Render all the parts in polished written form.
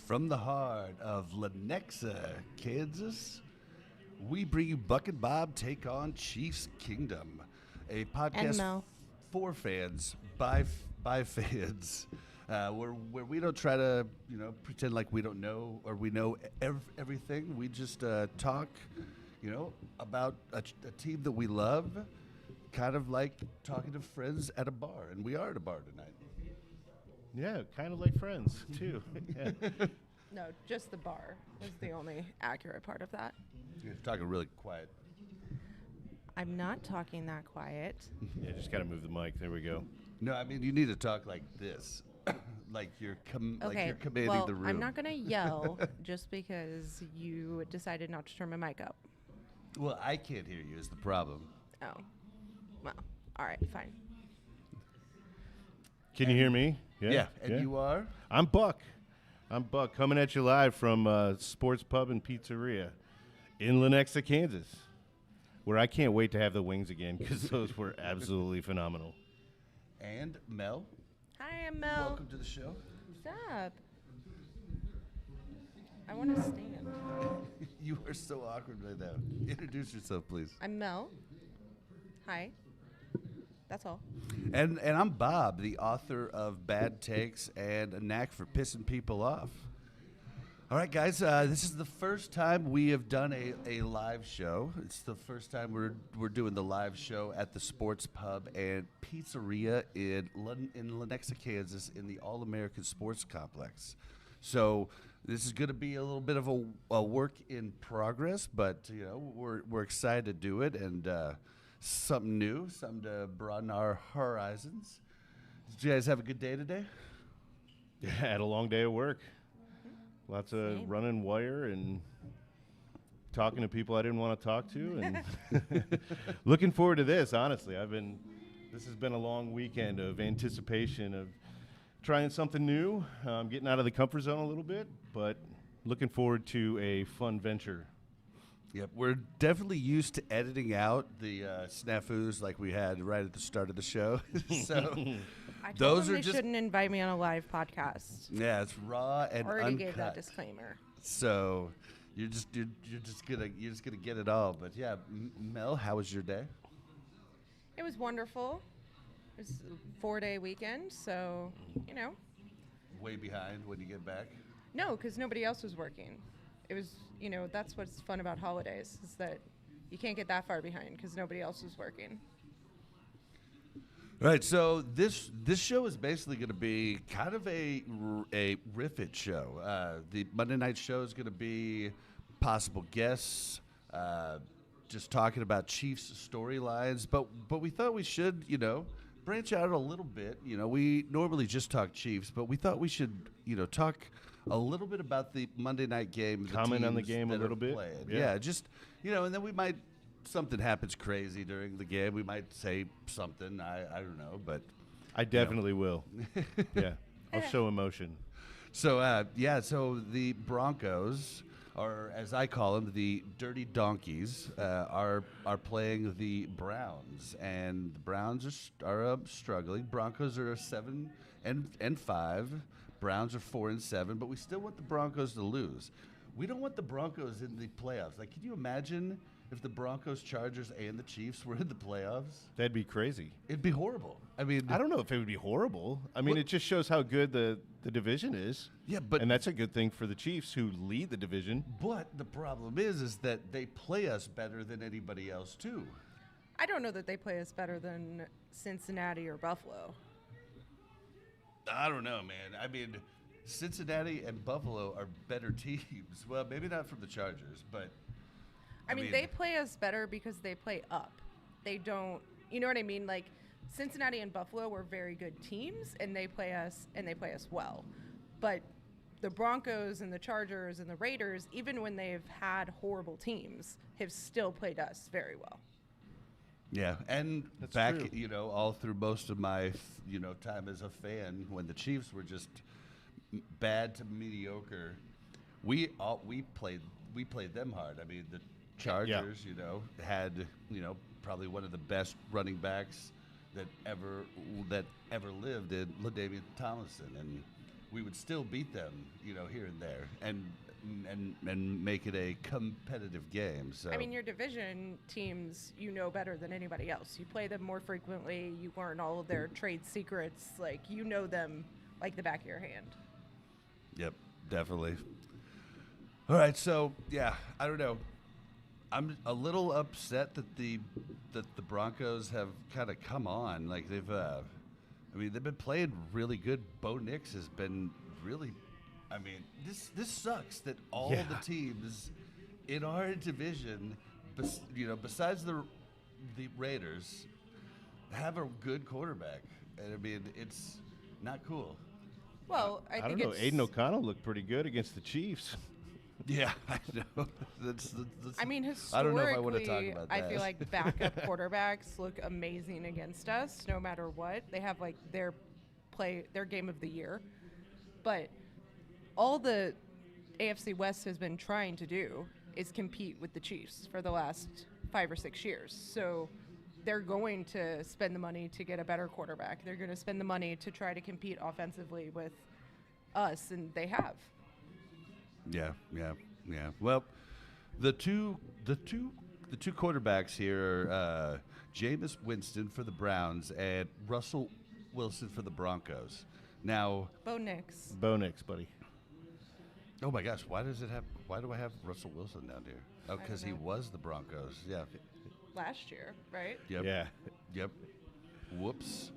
From the heart of Lenexa, Kansas, we bring you Buck and Bob Take on Chiefs Kingdom, a And podcast Mel. for fans by fans, where we don't try to pretend like we don't know or we know everything. We just talk, about a team that we love, kind of like talking to friends at a bar, and we are at a bar tonight. Yeah, kind of like friends, too. Yeah. No, just the bar is the only accurate part of that. You're talking really quiet. I'm not talking that quiet. Yeah, just got to move the mic. There we go. No, I mean you need to talk like this, like you're Okay, you're commanding well, the room. I'm not going to yell just because you decided not to turn my mic up. Well, I can't hear you is the problem. Oh, well, all right, fine. Can you hear me? Yeah, and you are? I'm Buck. Coming at you live from Sports Pub and Pizzeria in Lenexa, Kansas, where I can't wait to have the wings again because those were absolutely phenomenal. And Mel. Hi, I'm Mel. Welcome to the show. What's up? I want to stand. You are so awkward right now. Introduce yourself, please. I'm Mel. Hi. That's all. And I'm Bob, the author of Bad Takes and a Knack for Pissing People Off. All right, guys, this is the first time we have done a live show. It's the first time we're doing the live show at the Sports Pub and Pizzeria in Lenexa, Kansas, in the All-American Sports Complex. So this is going to be a little bit of a work in progress, but we're excited to do it and something new, something to broaden our horizons. Did you guys have a good day today? Yeah, had a long day of work. Lots of Same. running wire and talking to people I didn't want to talk to, and looking forward to this. Honestly, this has been a long weekend of anticipation of trying something new, getting out of the comfort zone a little bit, but looking forward to a fun venture. Yep, we're definitely used to editing out the snafus like we had right at the start of the show. So I told those them are they just shouldn't invite me on a live podcast. yeah, it's raw and Already uncut. gave that disclaimer. So you're just gonna get it all. But yeah, Mel, how was your day? It was wonderful. It was a 4-day weekend, so, Way behind when you get back. No, because nobody else was working. It was, that's what's fun about holidays, is that you can't get that far behind because nobody else was working. Right, so this show is basically going to be kind of a riff-it show. The Monday night show is going to be possible guests, just talking about Chiefs storylines. But we thought we should, branch out a little bit. We normally just talk Chiefs, but we thought we should, talk a little bit about the Monday night game. Comment on the game a little bit. Yeah, just, and then we might. Something happens crazy during the game. We might say something. I don't know, but I definitely will. Yeah, I'll show emotion. So so the Broncos, or as I call them, the Dirty Donkeys, are playing the Browns, and the Browns are struggling. Broncos are 7-5. Browns are 4-7, but we still want the Broncos to lose. We don't want the Broncos in the playoffs. Like, can you imagine if the Broncos, Chargers, and the Chiefs were in the playoffs? That'd be crazy. It'd be horrible. I mean, I don't know if it would be horrible. I mean, it just shows how good the division is. Yeah, but and that's a good thing for the Chiefs, who lead the division. But the problem is that they play us better than anybody else too. I don't know that they play us better than Cincinnati or Buffalo. I don't know, man. I mean, Cincinnati and Buffalo are better teams. Well, maybe not from the Chargers, but I mean, they play us better because they play up. They don't, you know what I mean? Like, Cincinnati and Buffalo were very good teams, and they play us well. But the Broncos and the Chargers and the Raiders, even when they've had horrible teams, have still played us very well. Yeah, and That's back, true. all through most of my, time as a fan, when the Chiefs were just bad to mediocre, we played them hard. I mean, the Chargers, had, probably one of the best running backs that ever lived in LaDainian Tomlinson, and we would still beat them, here and there, and make it a competitive game. So I mean, your division teams, better than anybody else. You play them more frequently. You learn all of their trade secrets. Like, you know them like the back of your hand. Yep, definitely. All right, so yeah, I don't know. I'm a little upset that the Broncos have kind of come on. Like they've been playing really good. Bo Nix has been really. I mean, this sucks that all the teams in our division, besides the Raiders, have a good quarterback. And I mean, it's not cool. Well, I don't think know. Aiden O'Connell looked pretty good against the Chiefs. Yeah, I know. That's I mean, I don't know if I historically, want to talk about that. I feel like backup quarterbacks look amazing against us, no matter what. They have like their game of the year, but all the AFC West has been trying to do is compete with the Chiefs for the last 5 or 6 years. So they're going to spend the money to get a better quarterback. They're going to spend the money to try to compete offensively with us, and they have. Yeah. Well, the two quarterbacks here are Jameis Winston for the Browns and Russell Wilson for the Broncos. Now, Bo Nix, buddy. oh my gosh, why do I have Russell Wilson down here? Oh, because he was the Broncos. Yeah. last year, right? Yep. Yeah. Yep. Whoops.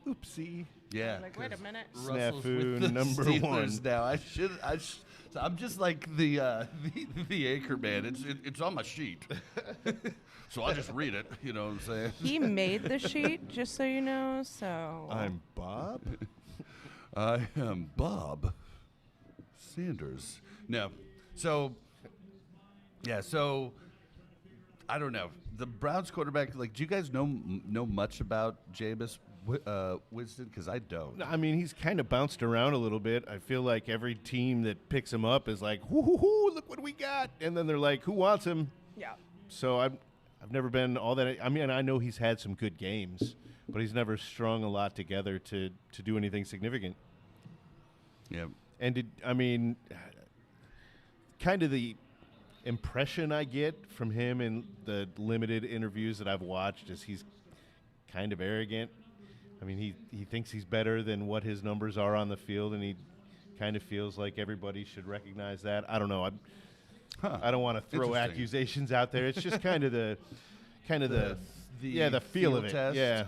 Oopsie. Yeah. Like, wait a minute. Russell's Snafu with the number Steelers one. now. So I'm just like the anchor man. It's on my sheet. So I'll just read it. You know what I'm saying? He made the sheet, just so you know. So I'm Bob. I am Bob Sanders. No. So, yeah, so I don't know. The Browns quarterback, like, do you guys know much about Jameis Winston? Because I don't. I mean, he's kind of bounced around a little bit. I feel like every team that picks him up is like, whoo, look what we got. And then they're like, who wants him? yeah. So I've never been all that. I mean, I know he's had some good games, but he's never strung a lot together to do anything significant. Yeah. And kind of the impression I get from him in the limited interviews that I've watched is he's kind of arrogant. I mean, he thinks he's better than what his numbers are on the field, and he kind of feels like everybody should recognize that. I don't know. I don't want to throw accusations out there. It's just kind of the feel of it. test. Yeah.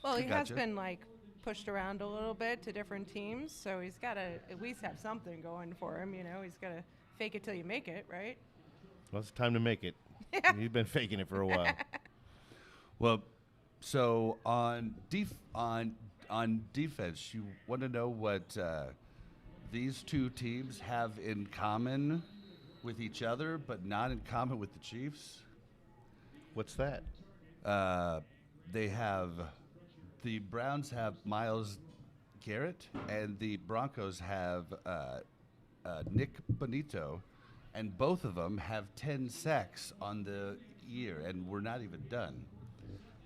Well, he has Gotcha. been like pushed around a little bit to different teams, so he's got to at least have something going for him. You know, he's got to fake it till you make it, right? Well, it's time to make it. He's been faking it for a while. Well, so on defense, you want to know what these two teams have in common with each other, but not in common with the Chiefs? What's that? The Browns have Myles Garrett, and the Broncos have Nick Bonito, and both of them have 10 sacks on the year, and we're not even done.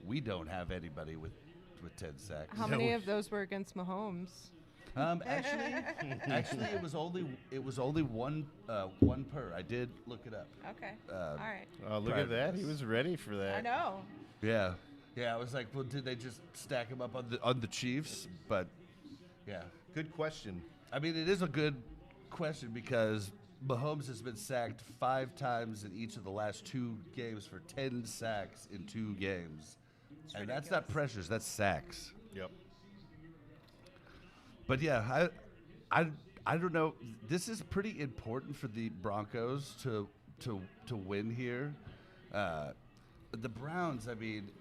We don't have anybody with 10 sacks. How many of those were against Mahomes? Actually, it was only one per. I did look it up. Okay. All right. Oh, look at that. He was ready for that. I know. Yeah, I was like, well, did they just stack him up on the Chiefs? But yeah, Good question. I mean, it is a good question because Mahomes has been sacked 5 times in each of the last 2 games for 10 sacks in 2 games, and that's not pressures, that's sacks. Yep. But yeah, I don't know. This is pretty important for the Broncos to win here. The Browns, I mean,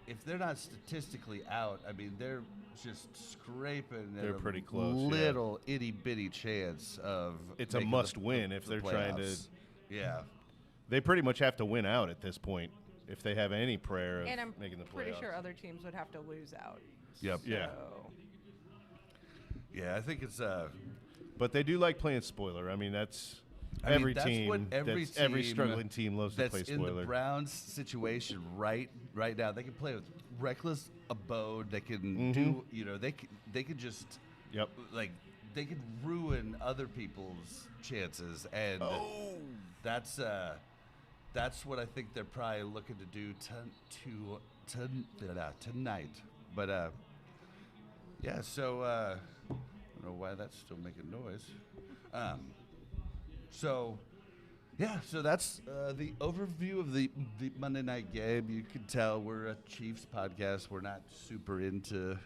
if they're not statistically out, I mean, they're just scraping. They're at a pretty close, Little itty bitty chance of. It's a making must-win if the they're trying to. playoffs. Yeah. They pretty much have to win out at this point if they have any prayer of And I'm making the playoffs. pretty sure other teams would have to lose out. Yep. Yeah. So. Yeah, I think it's But they do like playing spoiler. I mean, that's I mean, every that's team. what every every team struggling team loves to that's play in spoiler. the Browns situation right now. They can play with reckless abode. They can do, they can just Yep. like they could ruin other people's chances, and that's what I think they're probably looking to do tonight. But yeah, so I don't know why that's still making noise. So that's the overview of the Monday night game. You can tell we're a Chiefs podcast. We're not super into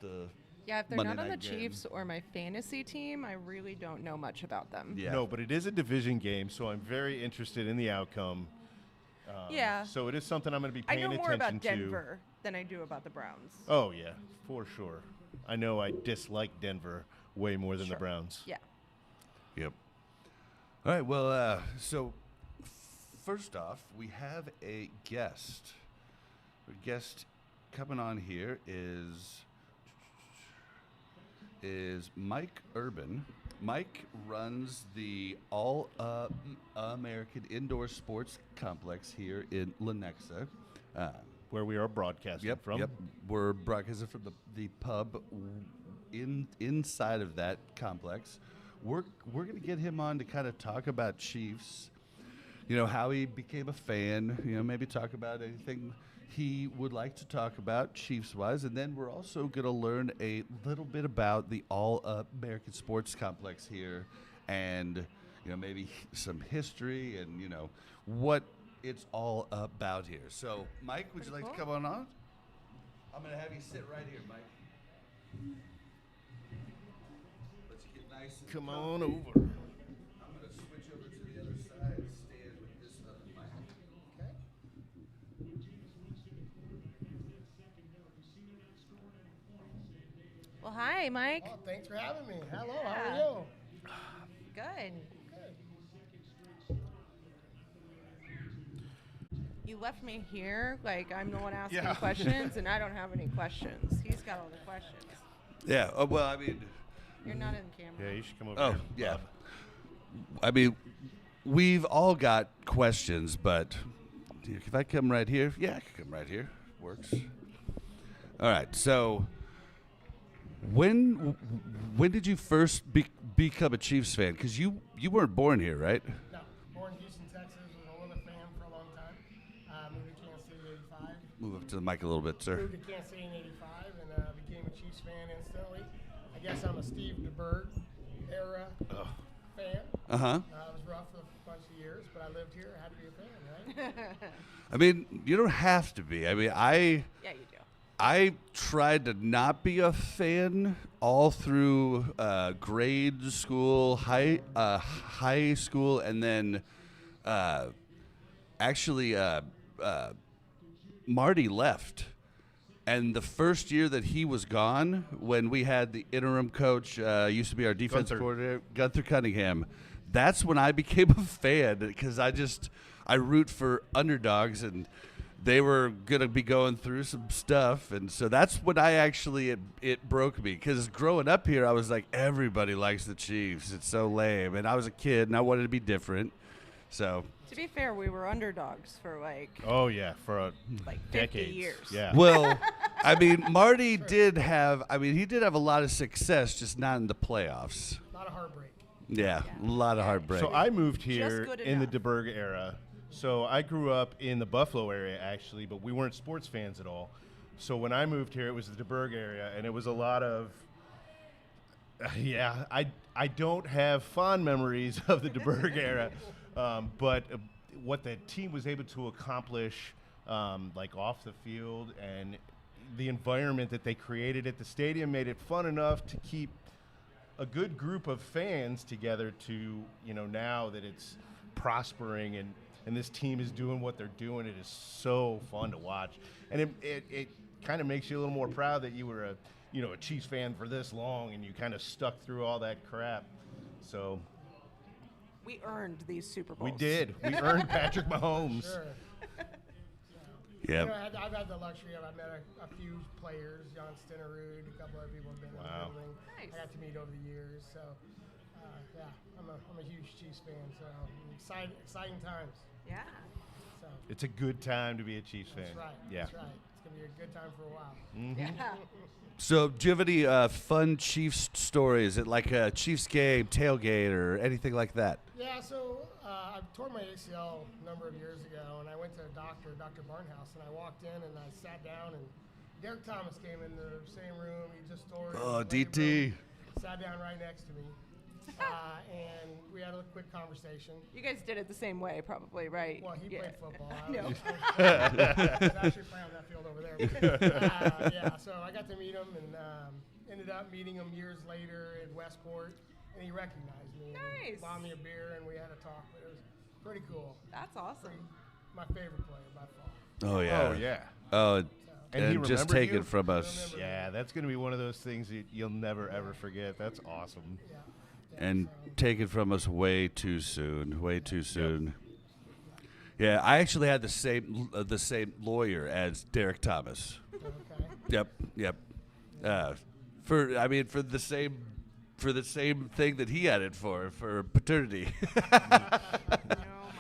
the if they're Monday not on the night game. Chiefs or my fantasy team, I really don't know much about them. Yeah. No, but it is a division game, so I'm very interested in the outcome. So it is something I'm going to be paying attention to. I know more about Denver than I do about the Browns. Oh, yeah, for sure. I know I dislike Denver way more than the Browns. Yeah. Yep. All right. Well, so first off, we have a guest. Our guest coming on here is Mike Urban. Mike runs the All-American Indoor Sports Complex here in Lenexa. Where we are broadcasting from. Yep. We're broadcasting from the pub inside of that complex. We're going to get him on to kind of talk about Chiefs, how he became a fan, maybe talk about anything he would like to talk about Chiefs-wise, and then we're also going to learn a little bit about the All-American Sports Complex here, and maybe some history and what it's all about here. So, Mike, would you like to come on? I'm going to have you sit right here, Mike. Let's get nice and Come comfy. on over. I'm going to switch over to the other side and stand with this other mic. Okay. Well, hi, Mike. Oh, thanks for having me. Hello, Yeah. how are you? Good. Good. You left me here like I'm the one asking Yeah. questions, and I don't have any questions. He's got all the questions. Yeah. Well, I mean. You're not in camera. Yeah, you should come over Oh, here. yeah. Bob. I mean, we've all got questions, but if I come right here, I can come right here. Works. All right. So, when did you first become a Chiefs fan? Because you weren't born here, right? No, born in Houston, Texas. Was an Oilers fan for a long time. Moved to Kansas City in '85. Move up to the mic a little bit, sir. Moved to Kansas City in '85 and became a Chiefs fan instantly. I guess I'm a Steve DeBerg era fan. Uh-huh. It was rough for a bunch of years, but I lived here. I had to be a fan, right? I mean, you don't have to be. I mean, Yeah, you do. I tried to not be a fan all through grade school, high school, and then actually Marty left. And the first year that he was gone, when we had the interim coach, used to be our defense coordinator, Gunther Cunningham, that's when I became a fan because I root for underdogs, and they were going to be going through some stuff. And so that's when it broke me, because growing up here, I was like, everybody likes the Chiefs. It's so lame. And I was a kid, and I wanted to be different. So To be fair, we were underdogs for Oh, yeah, for like 50 decades. years. Yeah. well, I mean, Marty did have a lot of success, just not in the playoffs. A lot of heartbreak. Yeah, a lot of heartbreak. So I moved here good in the enough. DeBerg era. So I grew up in the Buffalo area, actually, but we weren't sports fans at all. So when I moved here, it was the DeBerg area, and it was a lot of I don't have fond memories of the DeBerg era, but what the team was able to accomplish, like off the field, and the environment that they created at the stadium made it fun enough to keep a good group of fans together to, now that it's prospering and this team is doing what they're doing, it is so fun to watch. And it kind of makes you a little more proud that you were a Chiefs fan for this long and you kind of stuck through all that crap. So We earned these Super Bowls. we did. We earned Patrick Mahomes. Sure. yeah. I've had the luxury of, I met a few players, John Stenerud, a couple other people have been in Wow. the building. Nice. I got to meet over the years. So, I'm a huge Chiefs fan. So, exciting times. Yeah. So, It's a good time to be a Chiefs fan. that's right. Yeah. That's right. It's gonna be a good time for a while. Mm-hmm. Yeah. So, do you have any fun Chiefs stories? Is it like a Chiefs game, tailgate, or anything like that? Yeah, so I tore my ACL a number of years ago, and I went to a doctor, Dr. Barnhouse, and I walked in and I sat down, and Derek Thomas came in the same room. He just tore his DT. labrum, sat down right next to me, and we had a quick conversation. You guys did it the same way, probably, right? Well, he played football. I No. was actually playing on that field over there. Yeah, so I got to meet him and ended up meeting him years later in Westport, and he recognized me. Nice. And bought me a beer, and we had a talk. But it was pretty cool. That's awesome. My favorite player by far. Oh, yeah. Oh, yeah. Oh, And he and just remembered take you? it from us. Yeah, that's going to be one of those things you'll never, ever forget. That's awesome. Yeah. And so- take it from us way too soon. Way too soon. Yeah, I actually had the same lawyer as Derek Thomas. okay. Yep. For the same thing that he had it for paternity.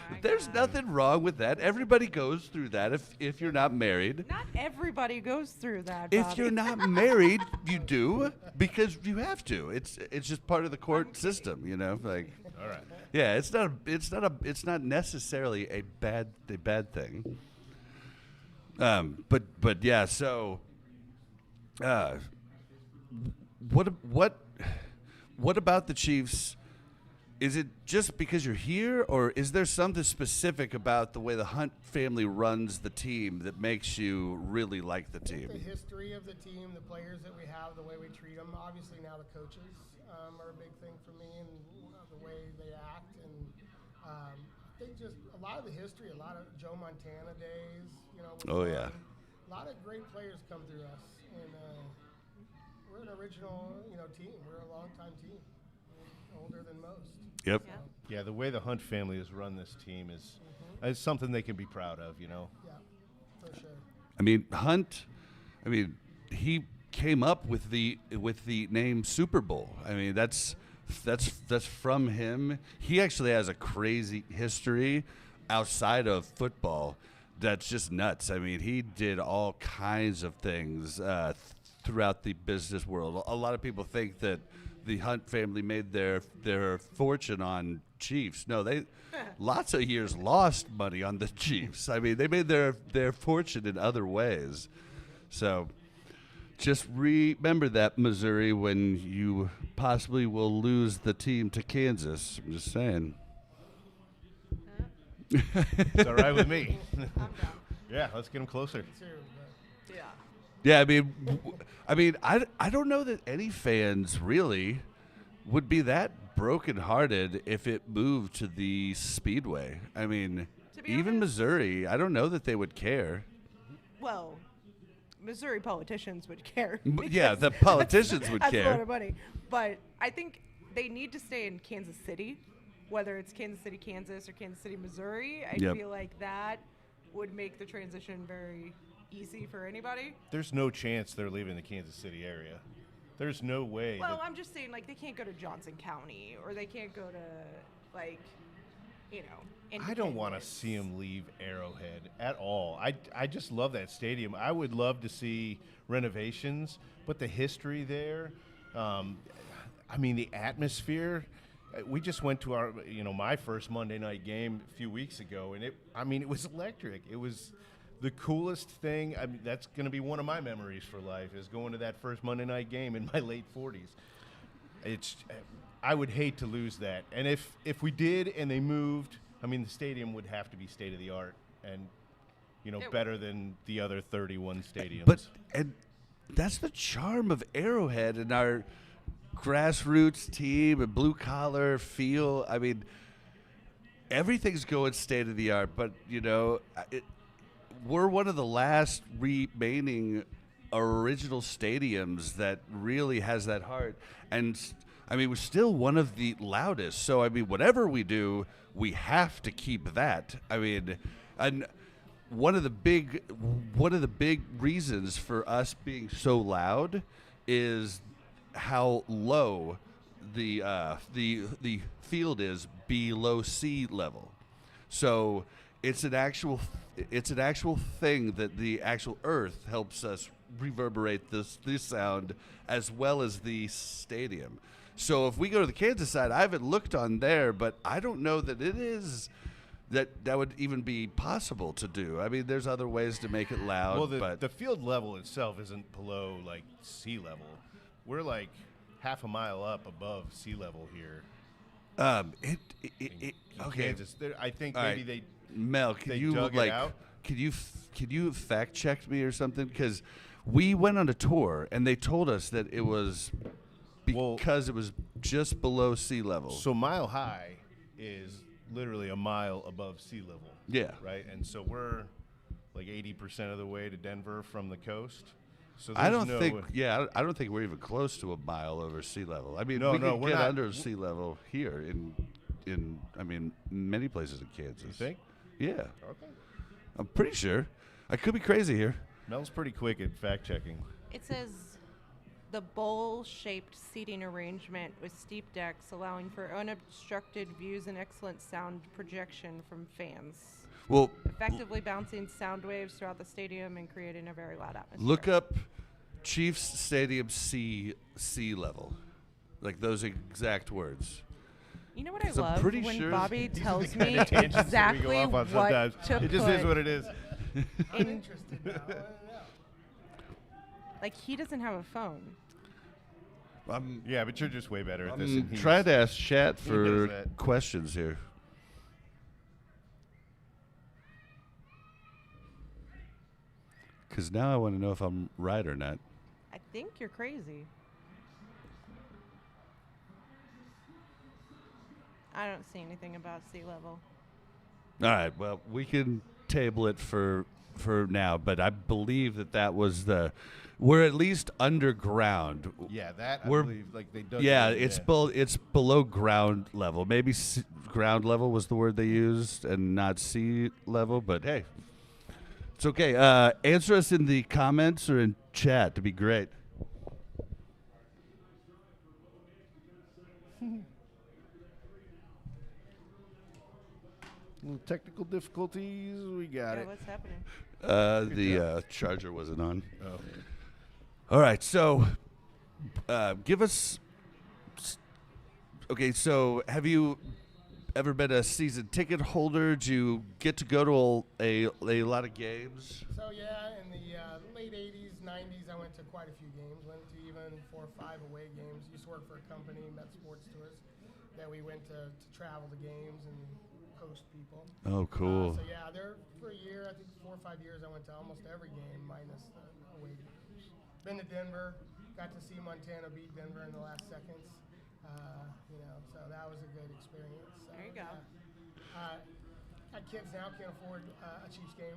Oh my There's God. nothing wrong with that. Everybody goes through that if you're not married. Not everybody goes through that. If Bobby. you're not married, you do because you have to. It's just part of the court system, you know. Like, All right. yeah, it's not necessarily a bad thing. But yeah. So, what about the Chiefs? Is it just because you're here, or is there something specific about the way the Hunt family runs the team that makes you really like the team? The history of the team, the players that we have, the way we treat them. Obviously, now the coaches are a big thing for me, and the way they act. And I think just a lot of the history, a lot of Joe Montana days. Was Oh, fun. yeah. A lot of great players come through us, and we're an original, team. We're a long-time team, older than most. Yep. Yeah. Yeah, the way the Hunt family has run this team is something they can be proud of, Yeah, for sure. I mean, Hunt. He came up with the name Super Bowl. I mean, that's from him. He actually has a crazy history outside of football. That's just nuts. I mean, he did all kinds of things throughout the business world. A lot of people think that the Hunt family made their fortune on Chiefs. No, they lots of years lost money on the Chiefs. I mean, they made their fortune in other ways. So just remember that, Missouri, when you possibly will lose the team to Kansas. I'm just saying. It's all right with me. I'm down. Yeah, let's get them closer. Too, but Yeah. Yeah, I don't know that any fans really would be that brokenhearted if it moved to the Speedway. I mean, To be even honest- Missouri, I don't know that they would care. Well, Missouri politicians would care. Yeah, because the politicians would that's a lot care. of money. But I think they need to stay in Kansas City, whether it's Kansas City, Kansas, or Kansas City, Missouri. I Yep. feel like that would make the transition very easy for anybody. There's no chance they're leaving the Kansas City area. There's no way. Well, that- I'm just saying, like, they can't go to Johnson County, or they can't go to, like, I don't want to Independence. see him leave Arrowhead at all. I just love that stadium. I would love to see renovations, but the history there, the atmosphere. We just went to our, my first Monday night game a few weeks ago, and it was electric. It was the coolest thing. I mean, that's going to be one of my memories for life, is going to that first Monday night game in my late 40s. I would hate to lose that. And if we did and they moved, the stadium would have to be state of the art and, It better than the other 31 stadiums. And that's the charm of Arrowhead and our grassroots team and blue collar feel. I mean, everything's going state of the art, but we're one of the last remaining original stadiums that really has that heart. And we're still one of the loudest. So whatever we do, we have to keep that. And one of the big reasons for us being so loud is how low the field is below sea level. So it's an actual thing that the actual earth helps us reverberate this sound as well as the stadium. So if we go to the Kansas side, I haven't looked on there, but I don't know that it is that would even be possible to do. I mean, there's other ways to make it loud. Well, but the field level itself isn't below like sea level. We're like half a mile up above sea level here. In okay. Kansas. I think All maybe right. they Mel, can they you dug it like out? can you fact check me or something? Because we went on a tour and they told us that it was because it was just below sea level. So Mile High is literally a mile above sea level. Yeah. Right? And so we're like 80% of the way to Denver from the coast. So I don't think we're even close to a mile over sea level. I mean, we can we're get not. under sea level here in I mean, many places in Kansas. You think? Yeah. Okay. I'm pretty sure. I could be crazy here. Mel's pretty quick at fact checking. It says the bowl-shaped seating arrangement with steep decks allowing for unobstructed views and excellent sound projection from fans. Well, Effectively bouncing sound waves throughout the stadium and creating a very loud atmosphere. look up Chiefs Stadium sea level. Like those exact words. You know what I 'Cause I'm love? pretty When sure Bobby These are tells the kind me of tangents that we exactly go off on what sometimes. to It just put. is what it is. I'm interested now. I wanna know. Like, he doesn't have a phone. Yeah, but you're just way better at this. I'm than he trying is. to ask chat He for does that. questions here. Because now I want to know if I'm right or not. I think you're crazy. I don't see anything about sea level. All right, well, we can table it for now, but I believe that was we're at least underground. Yeah, that I We're- believe. Like they dug. Yeah, it in, it's below ground level. Maybe ground level was the word they used and not sea level, but hey, it's okay. Answer us in the comments or in chat to be great. Little technical difficulties. We got Yeah, it. what's happening? The charger wasn't on. Oh. All right, so give us. Okay, so have you ever been a season ticket holder? Did you get to go to a lot of games? So yeah, in the late 80s, 90s, I went to quite a few games. Went to even 4 or 5 away games. Used to work for a company, Met Sports Tours, that we went to travel to games and host people. Oh, cool. So yeah, there for a year, I think 4 or 5 years, I went to almost every game minus the away games. Been to Denver, got to see Montana beat Denver in the last seconds. So that was a good experience. So, There you go. Got kids now, can't afford a Chiefs game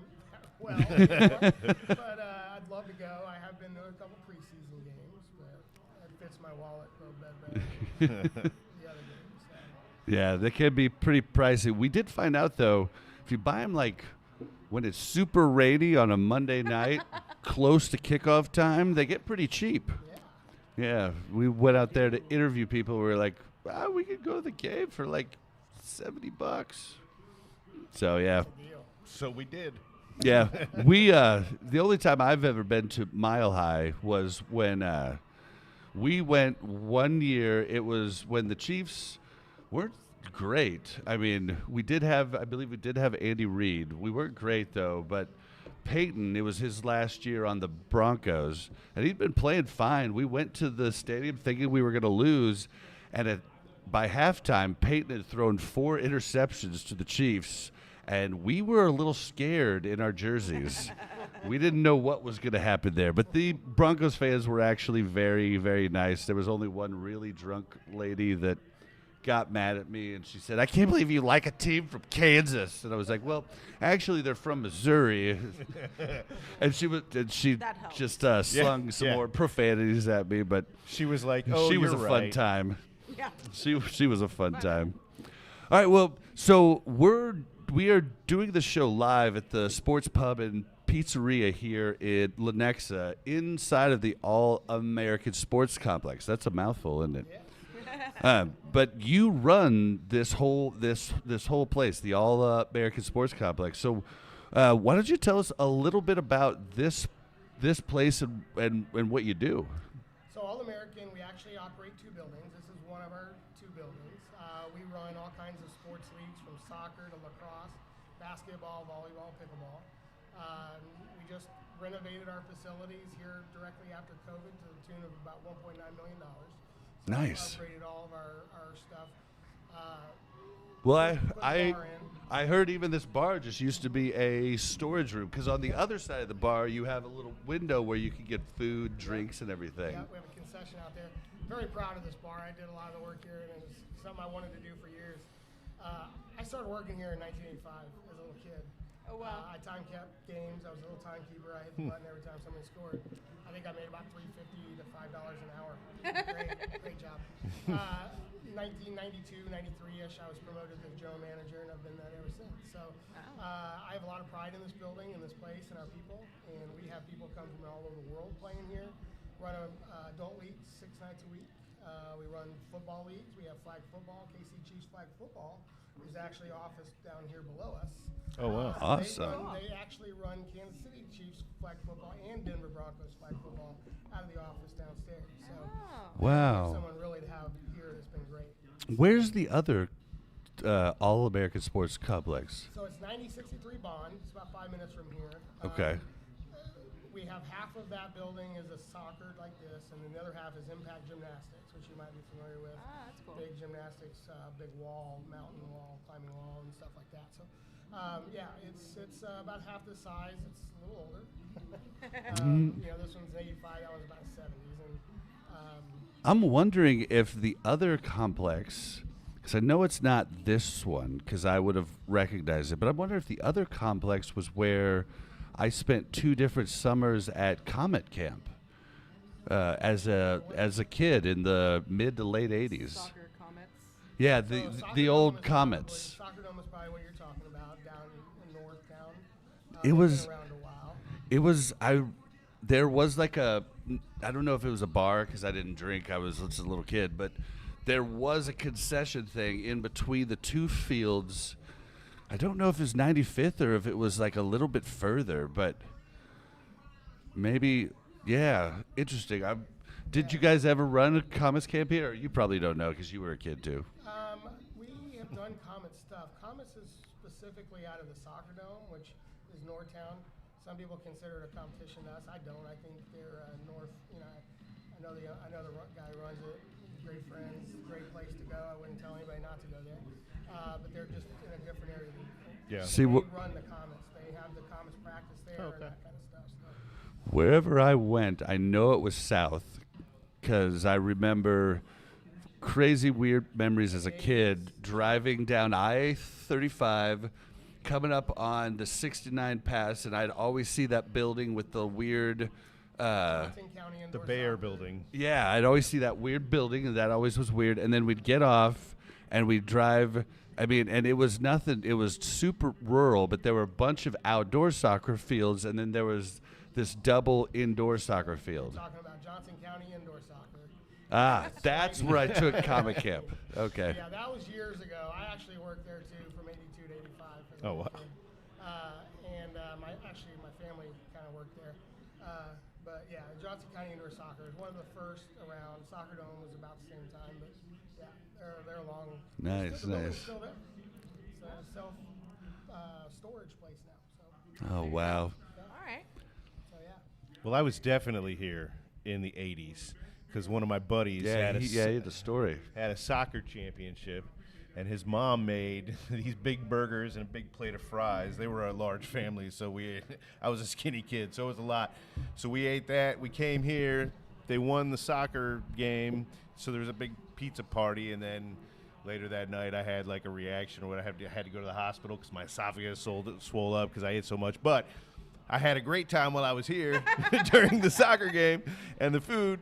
well anymore, but I'd love to go. I have been to a couple preseason games, but it fits my wallet a little bit better than the other games. So. Yeah, they can be pretty pricey. We did find out though, if you buy them like when it's super rainy on a Monday night, close to kickoff time, they get pretty cheap. Yeah, we went out there to interview people. We were like, we could go to the game for like $70. So yeah, So we did. yeah. We the only time I've ever been to Mile High was when we went one year. It was when the Chiefs weren't great. I mean, I believe we did have Andy Reid. We weren't great though, but Peyton, it was his last year on the Broncos, and he'd been playing fine. We went to the stadium thinking we were going to lose, and by halftime, Peyton had thrown 4 interceptions to the Chiefs, and we were a little scared in our jerseys. We didn't know what was going to happen there, but the Broncos fans were actually very, very nice. There was only one really drunk lady that got mad at me, and she said, "I can't believe you like a team from Kansas." And I was like, "Well, actually, they're from Missouri." and she That helps. just slung some more profanities at me, but She was like, "Oh, she was a you're fun right." time. Yeah. She was a fun time. All right, well, so we are doing the show live at the Sports Pub and Pizzeria here in Lenexa, inside of the All American Sports Complex. That's a mouthful, isn't it? But you run this whole place, the All American Sports Complex. So why don't you tell us a little bit about this place and what you do? So All American, we actually operate 2 buildings. This is one of our 2 buildings. We run all kinds of sports leagues, from soccer to lacrosse, basketball, volleyball, pickleball. We just renovated our facilities here directly after COVID to the tune of about $1.9 million. So Nice. we upgraded all of our stuff. Well, Put a bar in. I heard even this bar just used to be a storage room, because on the other side of the bar you have a little window where you can get food, drinks, and everything. Yeah, we have a concession out there. Very proud of this bar. I did a lot of the work here, and it was something I wanted to do for years. I started working here in 1985 as a little kid. Oh, wow. I time kept games. I was a little timekeeper. I hit the button every time somebody scored. I think I made about $3.50 to $5 an hour. Great job. 1992, 93-ish, I was promoted to general manager, and I've been that ever since. So I have a lot of pride in this building, in this place, and our people. And we have people come from all over the world playing here. Run adult leagues 6 nights a week. We run football leagues. We have flag football. KC Chiefs flag football is actually office down here below us. Oh, wow. Awesome. They actually run Kansas City Chiefs flag football and Denver Broncos flag football out of the office downstairs. So Wow. someone really to have here has been great. Where's the other All American Sports Complex? So it's 9063 Bond. It's about 5 minutes from here. Okay. We have half of that building is a soccer like this, and then the other half is impact gymnastics, which you might be familiar with. That's cool. Big gymnastics, big wall, mountain wall, climbing wall, and stuff like that. So, it's about half the size. It's a little older. This one's 85. That one's about 70s, and I'm wondering if the other complex, because I know it's not this one, because I would have recognized it, but I wonder if the other complex was where I spent 2 different summers at Comet Camp as a kid in the mid to late 80s. Soccer Comets. Yeah, So the Soccer old Dome is Comets. Soccer Dome is probably what you're talking about down in Northtown. It They've was- been around a while. It was there was like I don't know if it was a bar because I didn't drink. I was just a little kid, but there was a concession thing in between the 2 fields. I don't know if it was 95th or if it was like a little bit further, but maybe, yeah, interesting. Did you guys ever run a Comets camp here? Or you probably don't know because you were a kid too. We have done Comet stuff. Comets is specifically out of the Soccer Dome, which is Northtown. Some people consider it a competition to us. I don't. I think they're north. I know the guy who runs it. Great friends, great place to go. I wouldn't tell anybody not to go there. But they're just in a different area. Yeah. See, They run the Comets. They have the Comets practice there and that kind of stuff. So. Wherever I went, I know it was south because I remember crazy weird memories as a kid driving down I-35, coming up on the 69 pass, and I'd always see that building with the weird Johnson County The Indoor Bayer Soccer. building. yeah, I'd always see that weird building, and that always was weird. And then we'd get off, and we'd drive. I mean, and it was nothing. It was super rural, but there were a bunch of outdoor soccer fields, and then there was this double indoor soccer field. Talking about Johnson County Indoor Soccer. That's where I took Comet Camp. Okay. Yeah, that was years ago. I actually worked there too from 82 to 85. as a Oh, wow. kid. My family kind of worked there. But yeah, Johnson County Indoor Soccer is one of the first around. Soccer Dome was about the same time, but yeah, they're long. Nice, The building's nice. Still there. It's a self storage place now. So, Oh, wow. All right. so yeah. Well, I was definitely here in the 80s because one of my buddies Yeah, had he had the story. had a soccer championship, and his mom made these big burgers and a big plate of fries. They were a large family, so I was a skinny kid, so it was a lot. So we ate that. We came here. They won the soccer game, so there was a big pizza party, and then later that night I had like a reaction, or I had to go to the hospital because my esophagus swole up because I ate so much. But I had a great time while I was here during the soccer game, and the food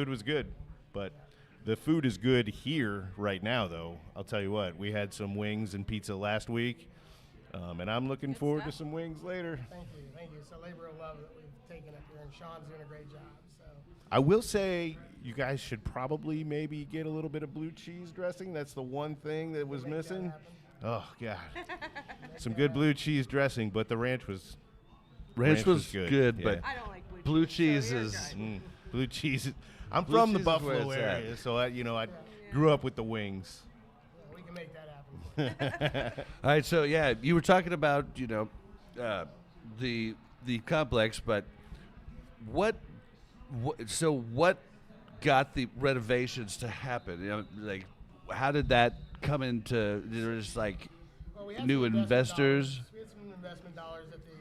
was good. But the food is good here right now, though. I'll tell you what, we had some wings and pizza last week. And I'm looking forward to some wings later. Thank you. It's a labor of love that we've taken up here, and Sean's doing a great job. So I will say you guys should probably maybe get a little bit of blue cheese dressing. That's the one thing that was missing. Oh, God. Some good blue cheese dressing, but the ranch was good, but I don't like blue cheese is blue cheese. I'm Blue from the cheese is where Buffalo it's area, at. so I grew up with the wings. yeah, we can make that happen. All right, so yeah, you were talking about the complex, but what got the renovations to happen? Like how did that come into? Just like Well, we had new some investors. dollars. We had some investment dollars that the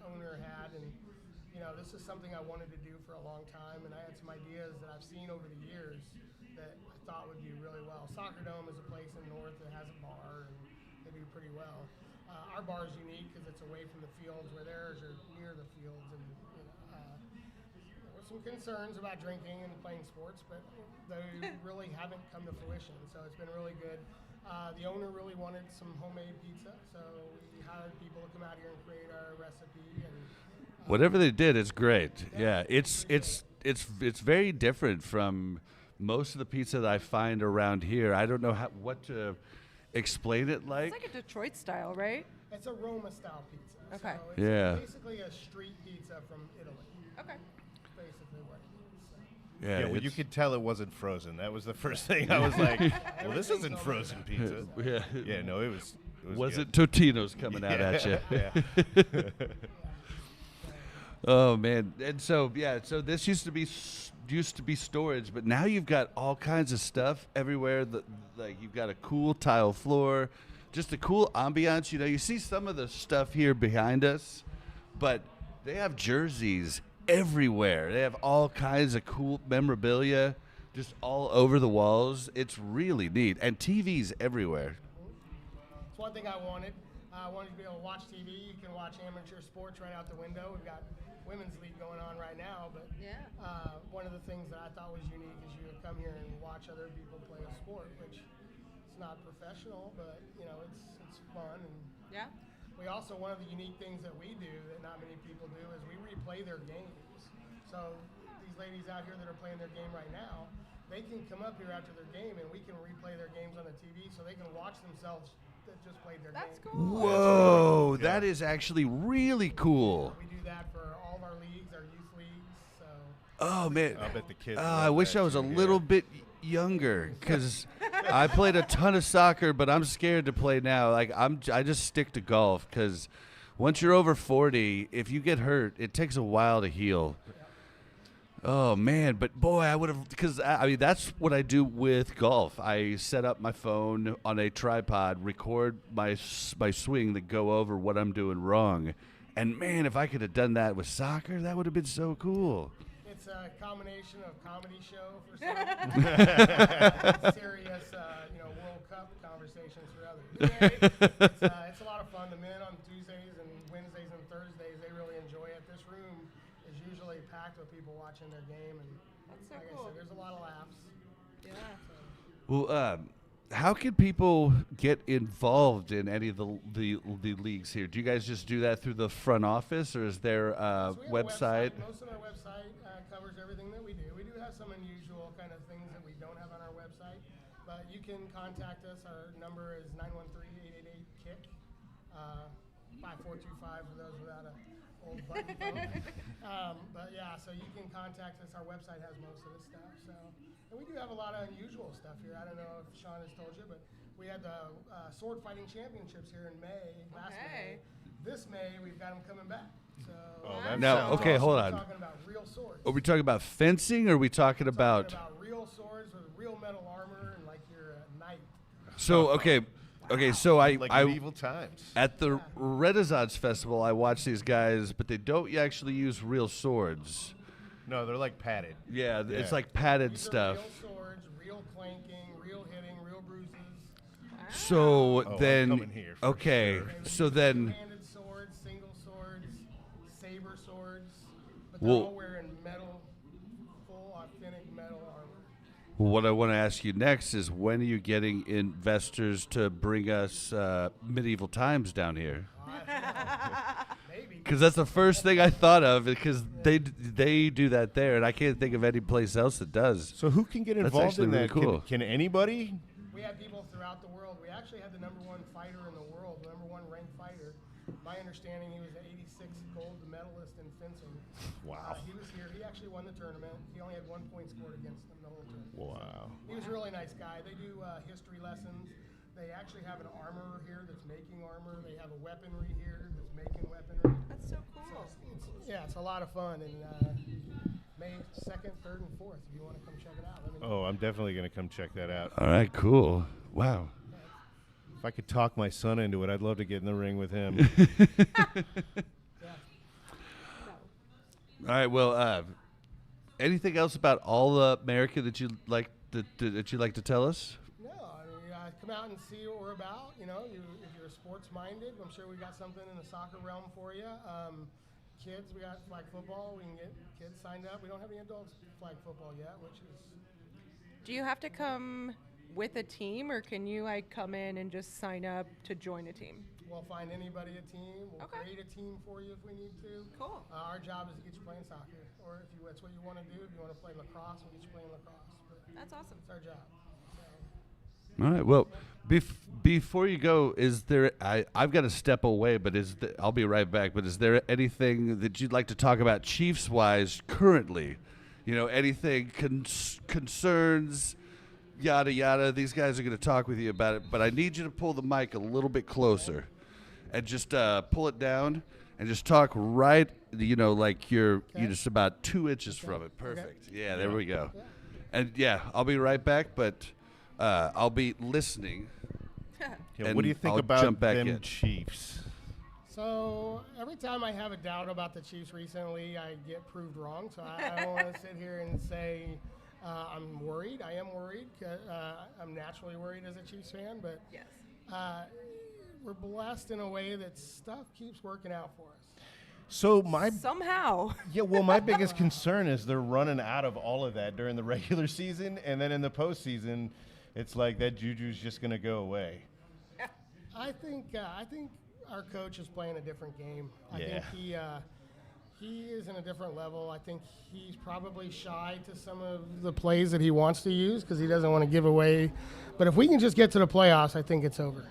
owner had, and this is something I wanted to do for a long time, and I had some ideas that I've seen over the years that I thought would do really well. Soccer Dome is a place in the north that has a bar, and they do pretty well. Our bar is unique because it's away from the fields, where theirs are near the fields, and there were some concerns about drinking and playing sports, but they really haven't come to fruition. So it's been really good. The owner really wanted some homemade pizza, so we hired people to come out here and create our recipe. And Whatever they did, it's great. Yeah, it's very different from most of the pizza that I find around here. I don't know what to explain it like. It's like a Detroit style, right? it's a Roma style pizza. Okay. So it's Yeah. basically a street pizza from Italy. Okay. Basically what it is. So. Yeah, well, you could tell it wasn't frozen. That was the first thing I was like, well, this isn't frozen pizza. Yeah. Yeah, no, it was Was good. it Totino's coming out at you? Yeah. Oh man, and so so this used to be storage, but now you've got all kinds of stuff everywhere. Like you've got a cool tile floor, just a cool ambiance. You see some of the stuff here behind us, but they have jerseys everywhere. They have all kinds of cool memorabilia just all over the walls. It's really neat, and TVs everywhere. It's one thing I wanted. I wanted to be able to watch TV. You can watch amateur sports right out the window. We've got women's league going on right now, but one of the things that I thought was unique is you would come here and watch other people play a sport, which it's not professional, but it's fun. And we also, one of the unique things that we do that not many people do is we replay their games. So these ladies out here that are playing their game right now, they can come up here after their game and we can replay their games on the TV so they can watch themselves that just played their That's game. cool. Whoa, that is actually really cool. We do that for all of our leagues, our youth leagues. So Oh man, I bet the kids. I love wish that I was a too, yeah. little bit younger because I played a ton of soccer, but I'm scared to play now. Like I just stick to golf because once you're over 40, if you get hurt, it takes a while to heal. Oh man, but boy, I would have because I mean that's what I do with golf. I set up my phone on a tripod, record my swing that go over what I'm doing wrong, and man, if I could have done that with soccer, that would have been so cool. it's a combination of comedy show for some, serious, World Cup conversations for others. It's a lot of fun. The men on Tuesdays and Wednesdays and Thursdays, they really enjoy it. This room is usually packed with people watching their game, and That's so like cool. I said, there's a lot of laughs. Yeah. Well, how can people get involved in any of the leagues here? Do you guys just do that through the front office, or is there a So we have website? Most of our website covers everything that we do. We do have some unusual kind of things that we don't have on our website, but you can contact us. Our number is 913-888-KICK, 5425 for those without a old button phone. But yeah, so you can contact us. Our website has most of the stuff. So, and we do have a lot of unusual stuff here. I don't know if Sean has told you, but we had the sword fighting championships here in May, last May. This May, we've got them coming back. So that Now, sounds okay, awesome. hold we're on. talking about real swords. Are we talking about fencing, or are we talking about? Talking about real swords with real metal armor and like you're a knight. So okay, so I Like I medieval times. at the Renaissance Festival, I watch these guys, but they don't actually use real swords. No, they're like padded. Yeah, it's Yeah. like padded These stuff. are real swords, real clanking, real hitting, real bruises. So I'm then, coming here for okay, sure. so then, Two-handed swords, single swords, saber swords, but they're Well- all wearing metal, full authentic metal armor. Well, what I want to ask you next is when are you getting investors to bring us medieval times down here? Because that's the first thing I thought of, because they do that there, and I can't think of any place else that does. So who can get involved in that? Really cool. Can anybody? We have people throughout the world. We actually had the #1 fighter in the world, the #1 ranked fighter. My understanding, he was the 86 gold medalist in fencing. Wow. He was here. He actually won the tournament. He only had 1 point scored against him the whole tournament. Wow. He was a really nice guy. They do history lessons. They actually have an armorer here that's making armor. They have a weaponry here that's making weaponry. That's so cool. It's a lot of fun. And May 2nd, 3rd, and 4th, if you want to come check it out. Let me know. Oh, I'm definitely going to come check that out. All right, cool. Wow. If I could talk my son into it, I'd love to get in the ring with him. All right, well, anything else about all America that you like that you'd like to tell us? No, I mean, come out and see what we're about. You know, if you're sports minded, I'm sure we got something in the soccer realm for you. Kids, we got flag football. We can get kids signed up. We don't have any adults flag football yet, which is. Do you have to come with a team, or can you come in and just sign up to join a team? We'll find anybody a team. We'll create a team for you if we need to. Cool. Our job is to get you playing soccer, or if that's what you want to do. If you want to play lacrosse, we'll get you playing lacrosse. But that's awesome. It's our job. All right. Well, before you go, is there? I've got to step away, but I'll be right back. But is there anything that you'd like to talk about Chiefs-wise currently? You know, anything concerns, yada yada. These guys are going to talk with you about it, but I need you to pull the mic a little bit closer, and just pull it down, and just talk right. You know, like you're just about 2 inches from it. Perfect. Okay. Yeah, there we go. Yeah. And yeah, I'll be right back, but. I'll be listening. What do you think about them Chiefs? So every time I have a doubt about the Chiefs recently, I get proved wrong. So I don't want to sit here and say I'm worried. I am worried. I'm naturally worried as a Chiefs fan, but yes. We're blessed in a way that stuff keeps working out for us. So somehow. Yeah, well, my biggest concern is they're running out of all of that during the regular season, and then in the postseason, it's like that juju's just going to go away. I think our coach is playing a different game. I think he is in a different level. I think he's probably shy to some of the plays that he wants to use because he doesn't want to give away. But if we can just get to the playoffs, I think it's over.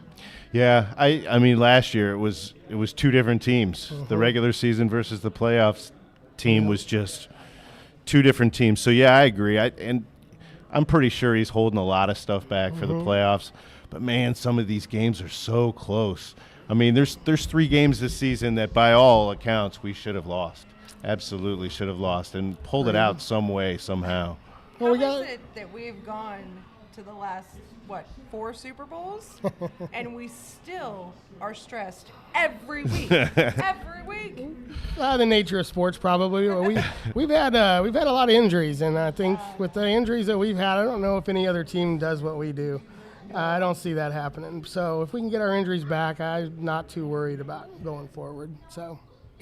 Yeah, I mean, last year it was 2 different teams. Mm-hmm. The regular season versus the playoffs team was just 2 different teams. So yeah, I agree. I'm pretty sure he's holding a lot of stuff back for the playoffs. But man, some of these games are so close. I mean, there's 3 games this season that by all accounts we should have lost. Absolutely should have lost and pulled it out some way, somehow. How is it that we've gone to the last, 4 Super Bowls, and we still are stressed every week? Every week. The nature of sports, probably. We've had a lot of injuries, and I think with the injuries that we've had, I don't know if any other team does what we do. I don't see that happening. So if we can get our injuries back, I'm not too worried about going forward. So.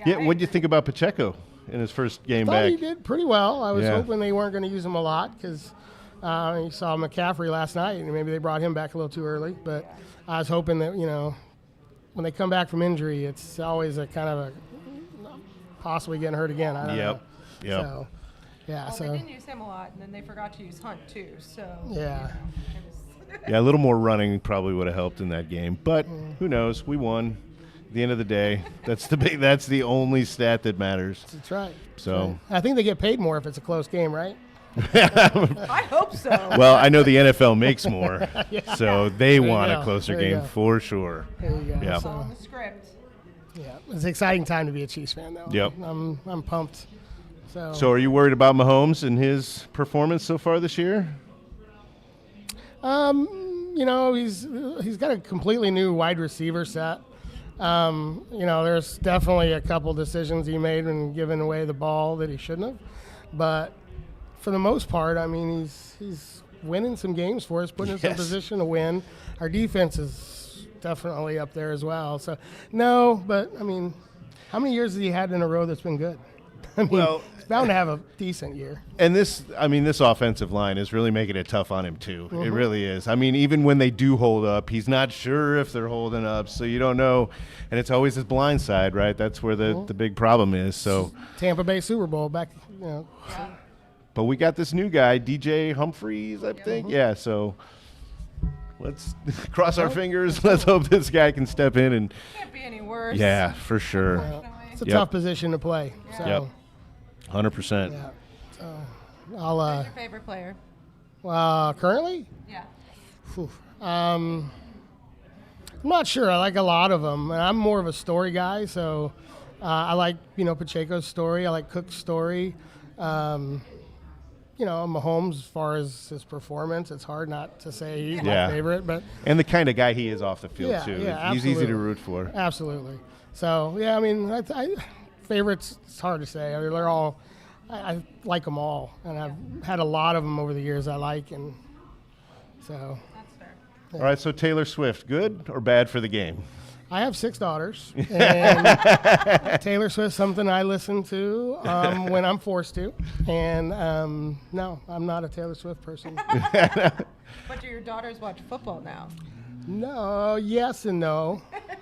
Yeah, what do you think about Pacheco in his first game back? He did pretty well. I was hoping they weren't going to use him a lot because you saw McCaffrey last night, and maybe they brought him back a little too early. But I was hoping that, when they come back from injury, it's always a kind of a possibly getting hurt again. I don't know. Yep. So, yeah. Well, they didn't use him a lot, and then they forgot to use Hunt too. So yeah. Yeah, a little more running probably would have helped in that game. But who knows? We won. At the end of the day, that's the only stat that matters. That's right. So I think they get paid more if it's a close game, right? I hope so. Well, I know the NFL makes more, so they want a closer game for sure. There you go. Yeah. It's all in the script. Yeah, it's an exciting time to be a Chiefs fan, though. Yep. I'm pumped. So are you worried about Mahomes and his performance so far this year? He's got a completely new wide receiver set. There's definitely a couple decisions he made when giving away the ball that he shouldn't have. But for the most part, I mean, he's winning some games for us, putting us in position to win. Our defense is definitely up there as well. So, no, but, I mean, how many years has he had in a row that's been good? I mean, he's bound to have a decent year. And this offensive line is really making it tough on him too. It really is. I mean, even when they do hold up, he's not sure if they're holding up, so you don't know. And it's always his blind side, right? That's where the big problem is. So Tampa Bay Super Bowl back, But we got this new guy, DJ Humphreys, I think. Yeah, so let's cross our fingers. Let's hope this guy can step in and. Can't be any worse. Yeah, for sure. It's a tough position to play. So. 100%. Yeah. So Who's your favorite player? Currently? Yeah. I'm not sure. I like a lot of them. I'm more of a story guy, so I like Pacheco's story. I like Cook's story. Mahomes, as far as his performance, it's hard not to say he's my favorite. And the kind of guy he is off the field, too. Yeah, he's easy to root for. Absolutely. So, yeah, I mean, favorites, it's hard to say. I mean, they're all – I like them all. And I've had a lot of them over the years I like. And so – That's fair. Yeah. All right, so Taylor Swift, good or bad for the game? I have 6 daughters, and Taylor Swift's something I listen to when I'm forced to. And no, I'm not a Taylor Swift person. But do your daughters watch football now? No, yes and no.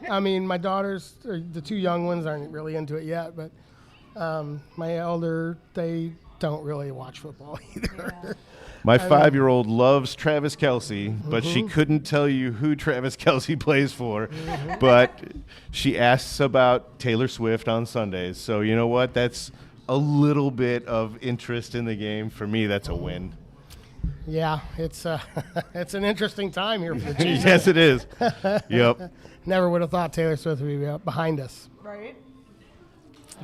I mean, my daughters, the 2 young ones, aren't really into it yet, but my elder, they don't really watch football either. Yeah. My 5-year-old loves Travis Kelce, but she couldn't tell you who Travis Kelce plays for. But she asks about Taylor Swift on Sundays. So you know what? That's a little bit of interest in the game. For me, that's a win. Yeah, it's it's an interesting time here for the Chiefs. Yes, it is. Yep. Never would have thought Taylor Swift would be behind us. Right.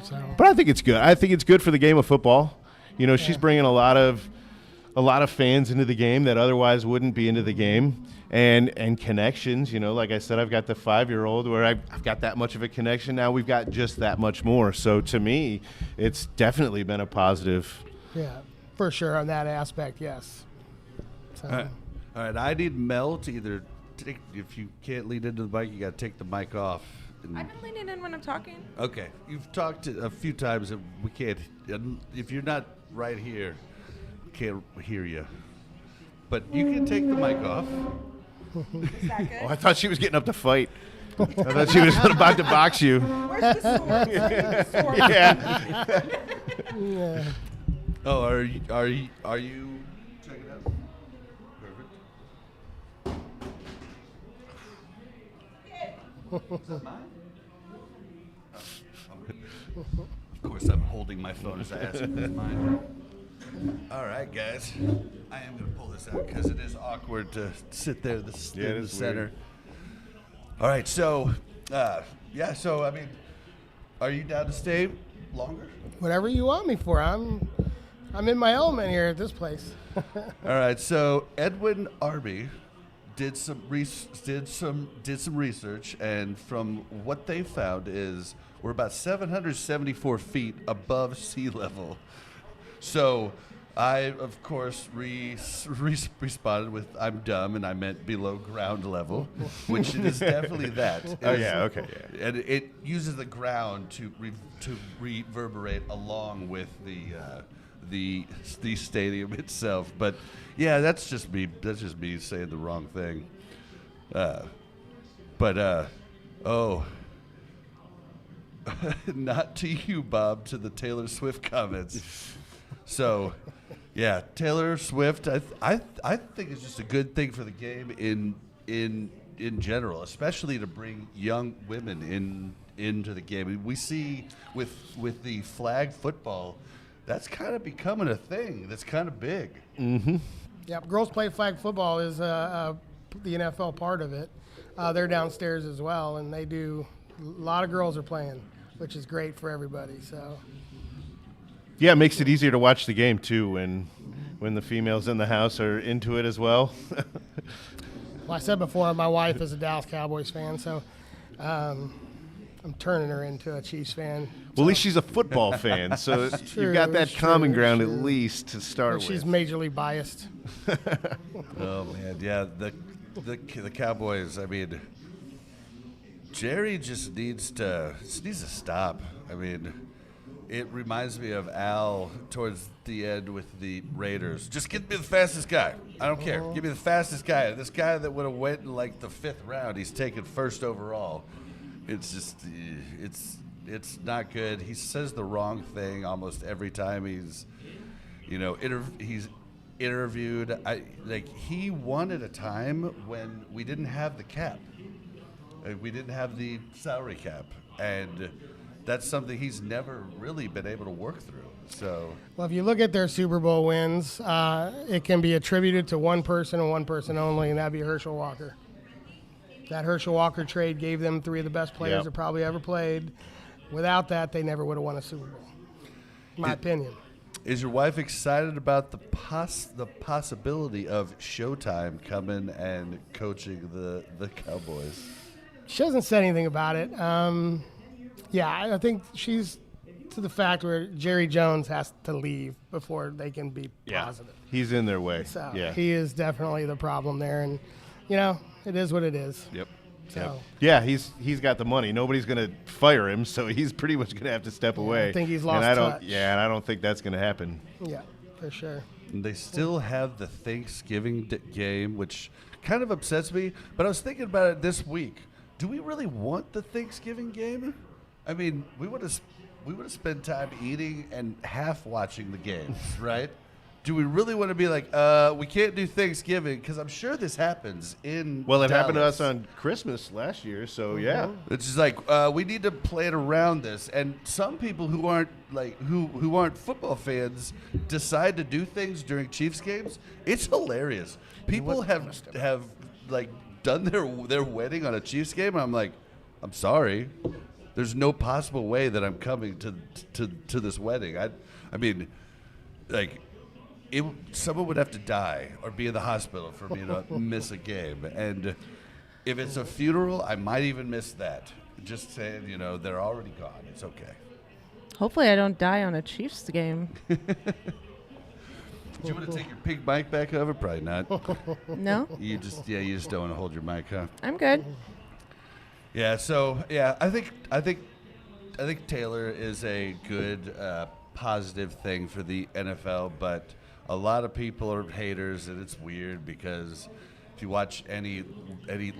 So. But I think it's good. I think it's good for the game of football. She's bringing a lot of fans into the game that otherwise wouldn't be into the game, and connections. Like I said, I've got the 5-year-old where I've got that much of a connection. Now we've got just that much more. So to me, it's definitely been a positive. Yeah, for sure on that aspect, yes. So. All right. I need Mel to either take, if you can't lean into the mic, you got to take the mic off. I've been leaning in when I'm talking. Okay. You've talked a few times that we can't, if you're not right here, can't hear you. But you can take the mic off. Is that good? Oh, I thought she was getting up to fight. I thought she was about to box you. Where's the sword? Where's the sword? Yeah. Yeah. Oh, are you check it out? Perfect. Is that mine? Of course, I'm holding my phone as I ask if it's mine. All right, guys. I am going to pull this out because it is awkward to sit there in the center. Weird. All right, so, so, I mean, are you down to stay longer? Whatever you want me for. I'm in my element here at this place. All right, so Edwin Arby did some research, and from what they found is we're about 774 feet above sea level. So I, of course, responded with, I'm dumb, and I meant below ground level, which it is definitely that. Oh, yeah, okay. Yeah. And it uses the ground to reverberate along with the stadium itself. But, yeah, that's just me saying the wrong thing. Not to you, Bob, to the Taylor Swift comments. So, yeah, Taylor Swift. I think it's just a good thing for the game in general, especially to bring young women into the game. We see with the flag football, that's kind of becoming a thing. That's kind of big. Mm-hmm. Yeah, girls play flag football is the NFL part of it. They're downstairs as well, and they do. A lot of girls are playing, which is great for everybody. So. Yeah, it makes it easier to watch the game too when the females in the house are into it as well. Well, I said before, my wife is a Dallas Cowboys fan, so I'm turning her into a Chiefs fan. Well, at least she's a football fan, so you've got that common ground at least to start with. She's majorly biased. Oh man, yeah, the Cowboys. I mean, Jerry just needs to stop. I mean, It reminds me of Al towards the end with the Raiders. Just give me the fastest guy. I don't care. Give me the fastest guy. This guy that would have went in like the 5th round, he's taken 1st overall. It's just, it's not good. He says the wrong thing almost every time he's interviewed. He won at a time when we didn't have the cap. We didn't have the salary cap, and that's something he's never really been able to work through. So, well, if you look at their Super Bowl wins, it can be attributed to one person and one person only, and that'd be Herschel Walker. That Herschel Walker trade gave them 3 of the best players that probably ever played. Without that, they never would have won a Super Bowl, in my opinion. Is your wife excited about the possibility of Showtime coming and coaching the Cowboys? She hasn't said anything about it. I think she's to the fact where Jerry Jones has to leave before they can be positive. He's in their way. So he is definitely the problem there, and it is what it is. Yep. So he's got the money. Nobody's going to fire him, so he's pretty much going to have to step away. I think he's lost touch. Yeah, and I don't think that's going to happen. Yeah, for sure. And they still have the Thanksgiving game, which kind of upsets me. But I was thinking about it this week. Do we really want the Thanksgiving game? I mean, we would have spent time eating and half watching the games, right? Do we really want to be like, we can't do Thanksgiving? Because I'm sure this happens in Well, it Dallas. happened to us on Christmas last year, so yeah. It's just like we need to plan around this. And some people who aren't who aren't football fans decide to do things during Chiefs games. It's hilarious. People have done their wedding on a Chiefs game, and I'm like, I'm sorry. There's no possible way that I'm coming to this wedding. I mean, like, someone would have to die or be in the hospital for me to miss a game. And if it's a funeral, I might even miss that. Just saying, they're already gone. It's okay. Hopefully I don't die on a Chiefs game. Do you want to take your pink mic back over? Probably not. No? You just don't want to hold your mic, huh? I'm good. Yeah, so I think Taylor is a good positive thing for the NFL, but a lot of people are haters, and it's weird because if you watch any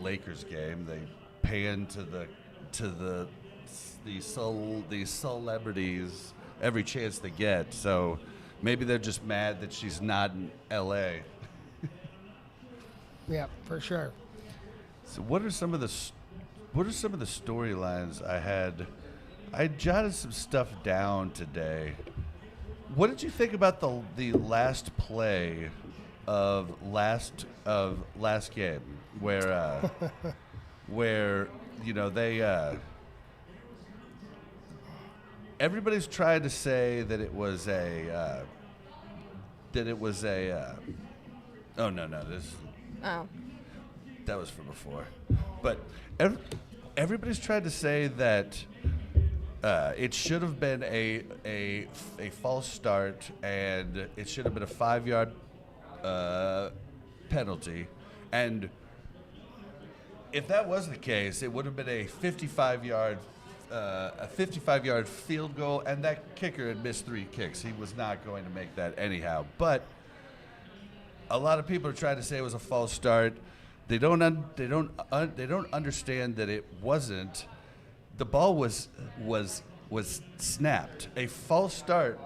Lakers game, they pan to the celebrities every chance they get. So maybe they're just mad that she's not in L.A. Yeah, for sure. So what are some of the storylines I had? I jotted some stuff down today. What did you think about the last play of last game where they everybody's trying to say that it was a oh no this that was from before, but everybody's tried to say that it should have been a false start, and it should have been a 5-yard penalty. And if that was the case, it would have been a 55-yard field goal, and that kicker had missed 3 kicks. He was not going to make that anyhow. But a lot of people are trying to say it was a false start. They don't understand that it wasn't. The ball was snapped. A false start,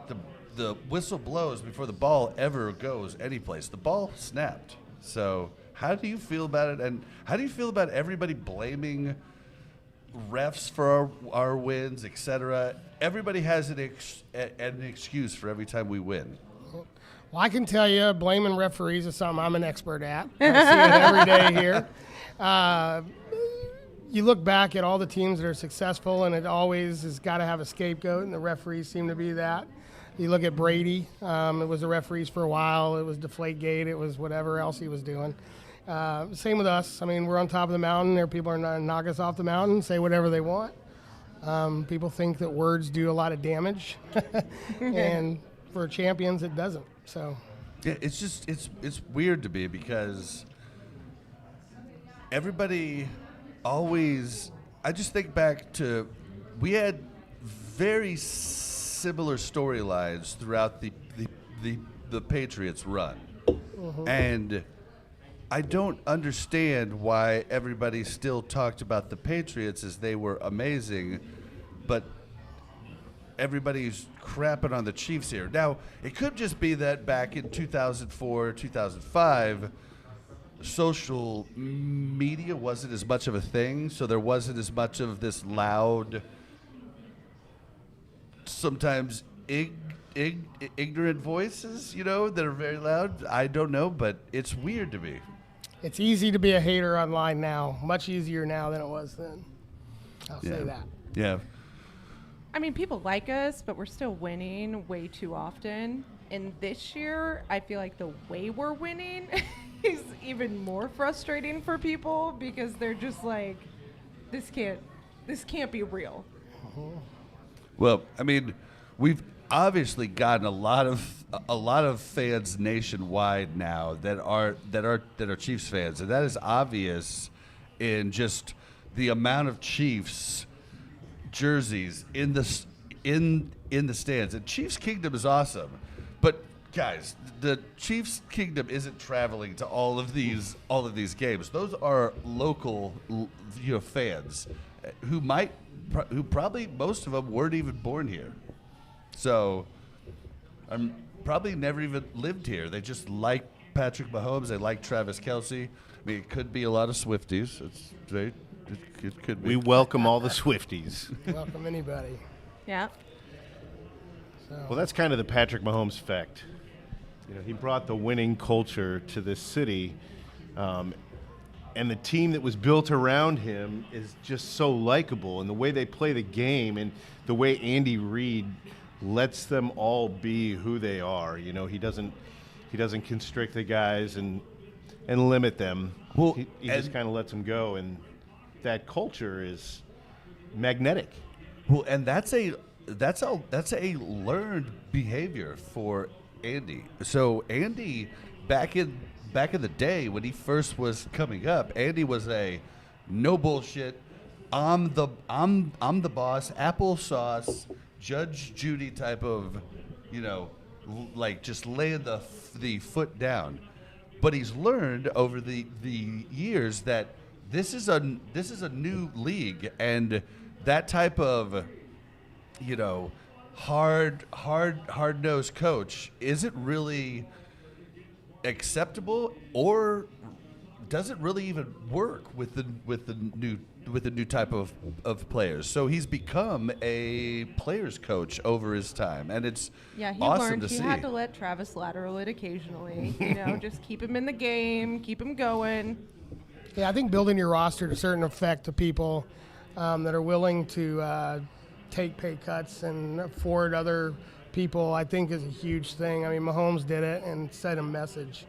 the whistle blows before the ball ever goes anyplace. The ball snapped. So how do you feel about it? And how do you feel about everybody blaming refs for our wins, etc.? Everybody has an excuse for every time we win. Well, I can tell you, blaming referees is something I'm an expert at. I see it every day here. You look back at all the teams that are successful, and it always has got to have a scapegoat, and the referees seem to be that. You look at Brady. It was the referees for a while. It was Deflategate. It was whatever else he was doing. Same with us. I mean, we're on top of the mountain. There, people are going to knock us off the mountain, say whatever they want. People think that words do a lot of damage, and for champions, it doesn't. So, yeah, it's just it's weird to me because everybody always. I just think back to we had very similar storylines throughout the Patriots run. And I don't understand why everybody still talked about the Patriots as they were amazing, but everybody's crapping on the Chiefs here. Now, it could just be that back in 2004, 2005, social media wasn't as much of a thing, so there wasn't as much of this loud, sometimes ignorant voices, that are very loud. I don't know, but it's weird to me. It's easy to be a hater online now. Much easier now than it was then. I'll say that. Yeah. I mean, people like us, but we're still winning way too often. And this year, I feel like the way we're winning is even more frustrating for people because they're just like, this can't be real. Well, I mean, we've obviously gotten a lot of fans nationwide now that are Chiefs fans, and that is obvious in just the amount of Chiefs jerseys in the stands. And Chiefs Kingdom is awesome, but guys, the Chiefs Kingdom isn't traveling to all of these games. Those are local fans who probably most of them weren't even born here. So I'm probably never even lived here. They just like Patrick Mahomes. They like Travis Kelce. I mean, it could be a lot of Swifties. It could be. We welcome all the Swifties. Welcome anybody. Yeah. Well, that's kind of the Patrick Mahomes effect. He brought the winning culture to this city, and the team that was built around him is just so likable, and the way they play the game and the way Andy Reid lets them all be who they are. He doesn't constrict the guys and limit them. Well, he just kind of lets them go, and that culture is magnetic. Well, and that's a learned behavior for Andy. So Andy, back in the day when he first was coming up, Andy was a no bullshit. I'm the boss, applesauce, Judge Judy type of, like just laying the foot down. But he's learned over the years that this is a new league, and that type of hard-nosed coach isn't really acceptable, or doesn't really even work with the new type of players. So he's become a players coach over his time, and it's he awesome learned to he see. had to let Travis lateral it occasionally. Just keep him in the game, keep him going. Yeah, I think building your roster to a certain effect to people that are willing to take pay cuts and afford other people, I think is a huge thing. I mean, Mahomes did it and sent a message.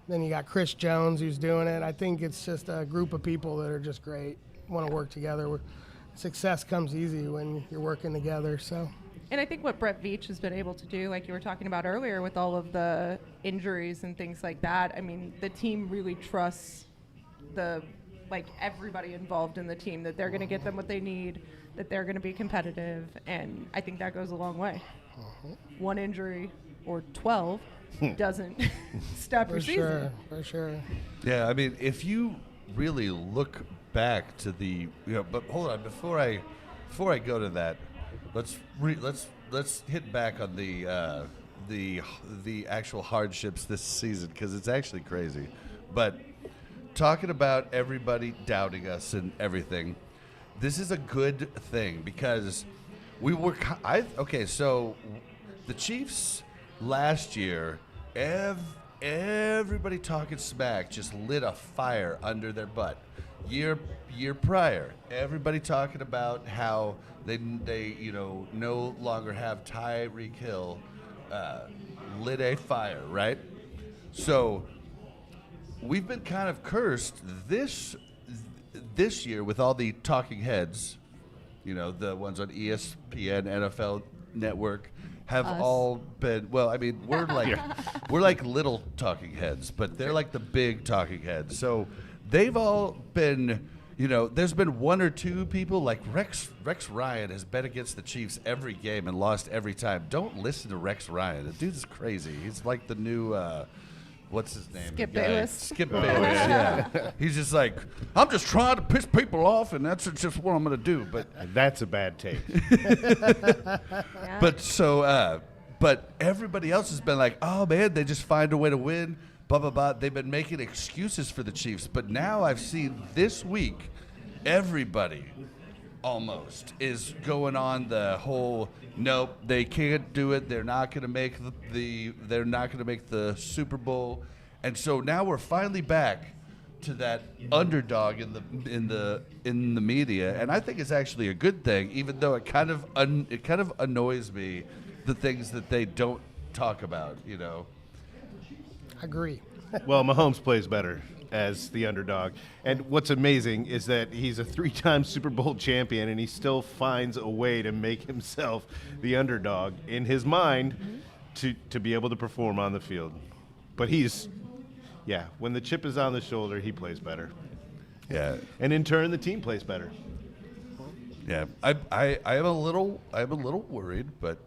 Then you got Chris Jones who's doing it. I think it's just a group of people that are just great, want to work together. Success comes easy when you're working together. So. And I think what Brett Veach has been able to do, like you were talking about earlier with all of the injuries and things like that, I mean, the team really trusts everybody involved in the team, that they're going to get them what they need, that they're going to be competitive, and I think that goes a long way. One injury or 12 doesn't stop your season. For sure. Yeah, I mean, if you really look back to but hold on, before I go to that, let's hit back on the actual hardships this season, because it's actually crazy. But talking about everybody doubting us and everything, this is a good thing, because so the Chiefs last year, everybody talking smack just lit a fire under their butt. Year prior, everybody talking about how they no longer have Tyreek Hill, lit a fire, right? So we've been kind of cursed this year with all the talking heads, the ones on ESPN, NFL Network, have all been, well, I mean, we're like little talking heads, but they're like the big talking heads. So they've all been, there's been one or two people like Rex Ryan has bet against the Chiefs every game and lost every time. Don't listen to Rex Ryan. The dude's crazy. He's like the new, what's his name? Skip Bayless. Skip Bayless, yeah. He's just like, I'm just trying to piss people off, and that's just what I'm going to do. But that's a bad take. Yeah. But everybody else has been like, oh, man, they just find a way to win. Blah, blah, blah. They've been making excuses for the Chiefs. But now I've seen this week, everybody almost is going on the whole, nope, they can't do it. They're not going to make they're not going to make the Super Bowl. And so now we're finally back to that underdog in the media. And I think it's actually a good thing, even though it kind of annoys me, the things that they don't talk about, Agree. Well, Mahomes plays better as the underdog. And what's amazing is that he's a 3-time Super Bowl champion, and he still finds a way to make himself the underdog in his mind to be able to perform on the field. But when the chip is on the shoulder, he plays better. Yeah. And in turn, the team plays better. Yeah. I am a little worried, but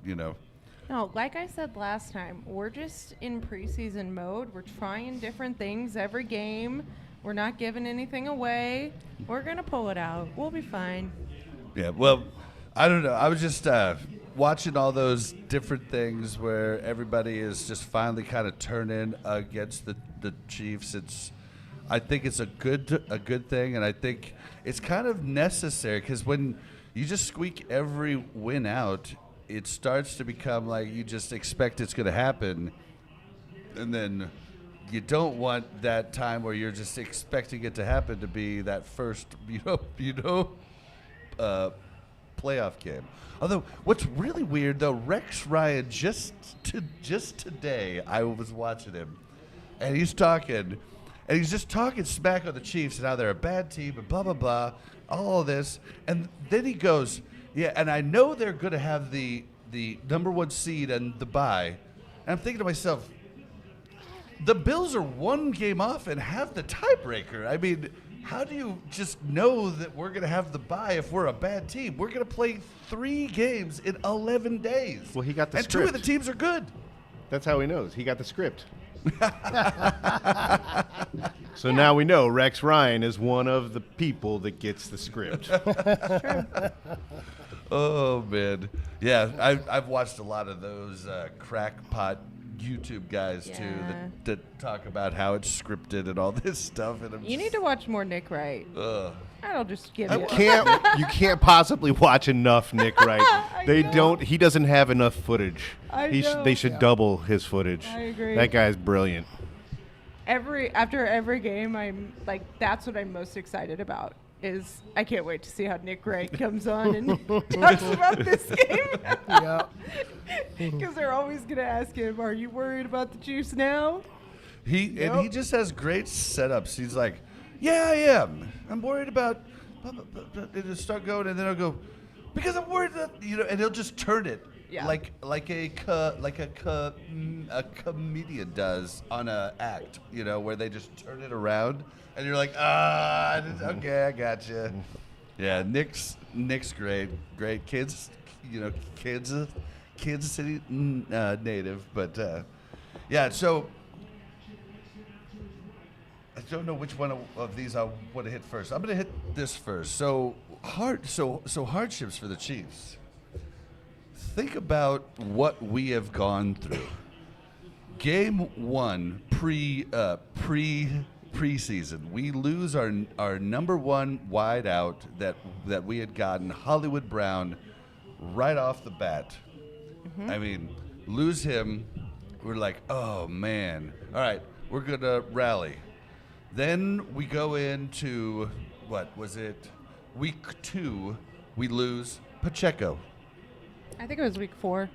No, like I said last time, we're just in preseason mode. We're trying different things every game. We're not giving anything away. We're going to pull it out. We'll be fine. Yeah, well, I don't know. I was just watching all those different things where everybody is just finally kind of turning against the Chiefs. I think it's a good thing, and I think it's kind of necessary because when you just squeak every win out, it starts to become like you just expect it's going to happen, and then you don't want that time where you're just expecting it to happen to be that first, playoff game. Although, what's really weird though, Rex Ryan just today, I was watching him, and he's just talking smack on the Chiefs and how they're a bad team and blah blah blah, all of this, and then he goes, yeah, and I know they're going to have the number 1 seed and the bye. And I'm thinking to myself, the Bills are 1 game off and have the tiebreaker. I mean, how do you just know that we're going to have the bye if we're a bad team? We're going to play 3 games in 11 days. Well, he got the and script. 2 of the teams are good. That's how he knows. He got the script. So now we know Rex Ryan is one of the people that gets the script. Oh, man. Yeah, I've watched a lot of those crackpot YouTube guys, too, that talk about how it's scripted and all this stuff. And you need to watch more Nick Wright. I'll just give you. You can't possibly watch enough Nick Wright. He doesn't have enough footage. They should double his footage. I agree. That guy's brilliant. After every game, I'm like, that's what I'm most excited about. Is I can't wait to see how Nick Wright comes on and talks about this game. Yeah. Because they're always going to ask him, "Are you worried about the Chiefs now?" And he just has great setups. He's like, "Yeah, I am. I'm worried about." And he'll start going, and then I'll go, "Because I'm worried that and he'll just turn it. Yeah. Like a comedian does on a act, where they just turn it around, and you're like, okay, I gotcha. Yeah, Nick's great kids, Kansas City native, but yeah. So I don't know which one of these I want to hit first. I'm gonna hit this first. So hardships for the Chiefs. Think about what we have gone through. Game 1 preseason, we lose our number 1 wide out that we had gotten, Hollywood Brown, right off the bat. Mm-hmm. I mean, lose him. We're like, oh man. All right, we're gonna rally. Then we go into what was it? Week 2, we lose Pacheco. I think it was week 4.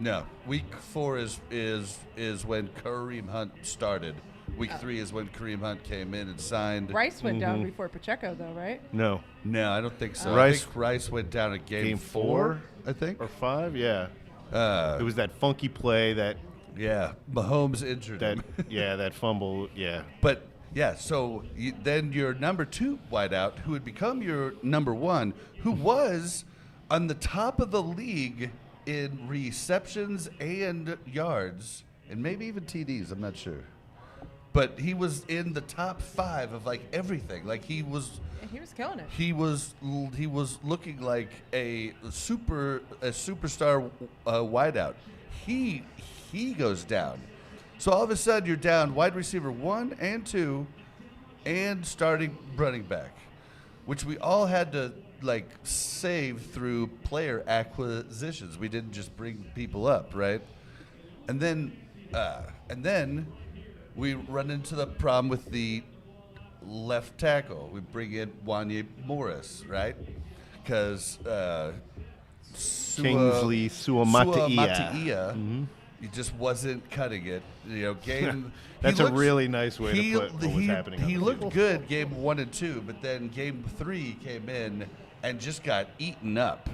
No, week 4 is when Kareem Hunt started. Week 3 is when Kareem Hunt came in and signed. Rice went down before Pacheco, though, right? No, I don't think so. Rice, I think Rice went down at game 4, I think, or 5. Yeah, it was that funky play that. Yeah, Mahomes injured him. That fumble. Yeah, but Yeah, so then your number 2 wideout, who would become your number 1, who was on the top of the league in receptions and yards, and maybe even TDs, I'm not sure. But he was in the top 5 of like everything. Like he was killing it. He was looking like a superstar wideout. He goes down. So all of a sudden you're down wide receiver 1 and 2 and starting running back, which we all had to like save through player acquisitions. We didn't just bring people up, right? And then we run into the problem with the left tackle. We bring in Wanye Morris, right? Because Kingsley Suamataia. He just wasn't cutting it. Game. That's a really nice way to put what was happening. He looked good game 1 and 2, but then game 3 came in and just got eaten up.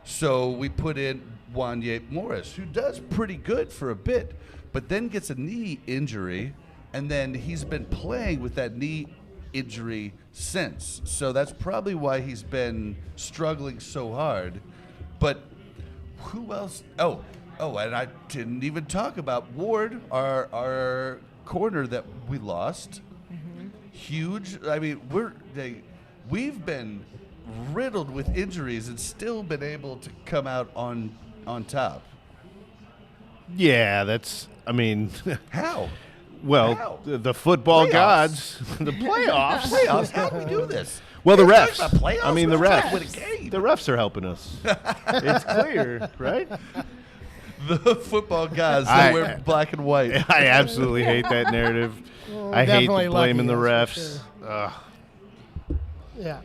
So we put in Wanye Morris, who does pretty good for a bit, but then gets a knee injury, and then he's been playing with that knee injury since. So that's probably why he's been struggling so hard. But who else? Oh, and I didn't even talk about Ward, our corner that we lost. Mm-hmm. Huge. I mean, we've been riddled with injuries and still been able to come out on top. Yeah, that's. I mean, how? Well, how? The football playoffs. Gods, the playoffs. Playoffs. How do we do this? Well, the refs. I mean, the refs. The refs are helping us. It's clear, right? The football guys that wear black and white. I absolutely hate that narrative. I hate blaming the refs. Sure. Yeah.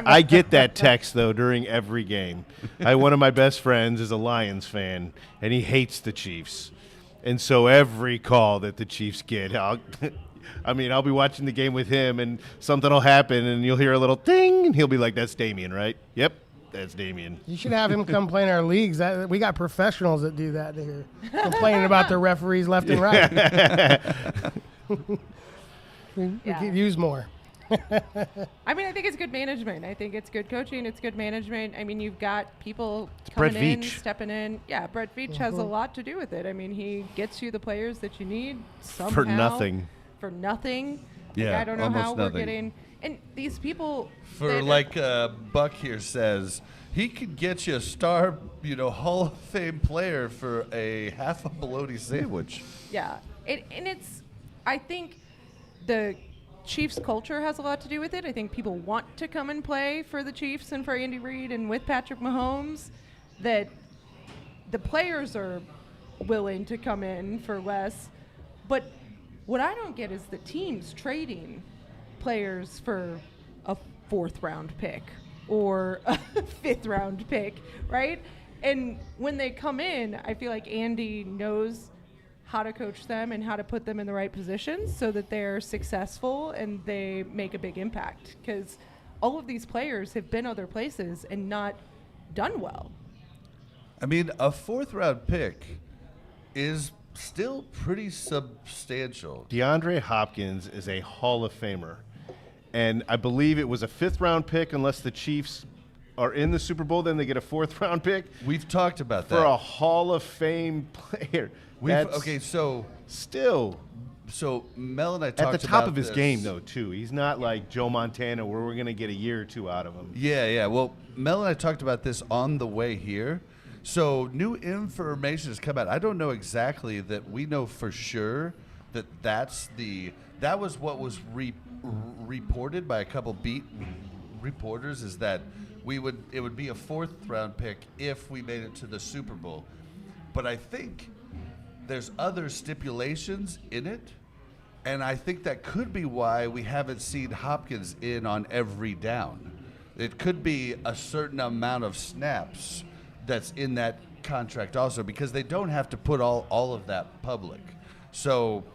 I get that text, though, during every game. One of my best friends is a Lions fan, and he hates the Chiefs. And so every call that the Chiefs get, I'll be watching the game with him, and something will happen, and you'll hear a little ding, and he'll be like, "That's Damien, right?" Yep, that's Damien. You should have him come play in our leagues. We got professionals that do that here, complaining about the referees left and right. We could use more. I mean, I think it's good management. I think it's good coaching. It's good management. I mean, you've got people coming in, stepping in. Yeah, Brett Veach has a lot to do with it. I mean, he gets you the players that you need somehow. For nothing. For nothing. Yeah, like, I don't know how nothing. we're getting. And these people. For like Buck here says, he could get you a star, Hall of Fame player for a half a bologna sandwich. Yeah, I think the Chiefs culture has a lot to do with it. I think people want to come and play for the Chiefs and for Andy Reid and with Patrick Mahomes, that the players are willing to come in for less. But what I don't get is the teams trading players for a 4th round pick or a 5th round pick, right? And when they come in, I feel like Andy knows how to coach them and how to put them in the right positions so that they're successful and they make a big impact. Because all of these players have been other places and not done well. I mean, a 4th round pick is still pretty substantial. DeAndre Hopkins is a Hall of Famer. And I believe it was a 5th round pick unless the Chiefs are in the Super Bowl, then they get a 4th round pick. We've talked about that. For a Hall of Fame player. So Mel and I talked about at the top of his this. game, though, too. He's not like Joe Montana where we're going to get a year or 2 out of him. Yeah. Well, Mel and I talked about this on the way here. So new information has come out. I don't know exactly that we know for sure that was what was reported by a couple beat reporters, is that it would be a 4th round pick if we made it to the Super Bowl. But I think there's other stipulations in it, and I think that could be why we haven't seen Hopkins in on every down. It could be a certain amount of snaps that's in that contract also, because they don't have to put all of that public. So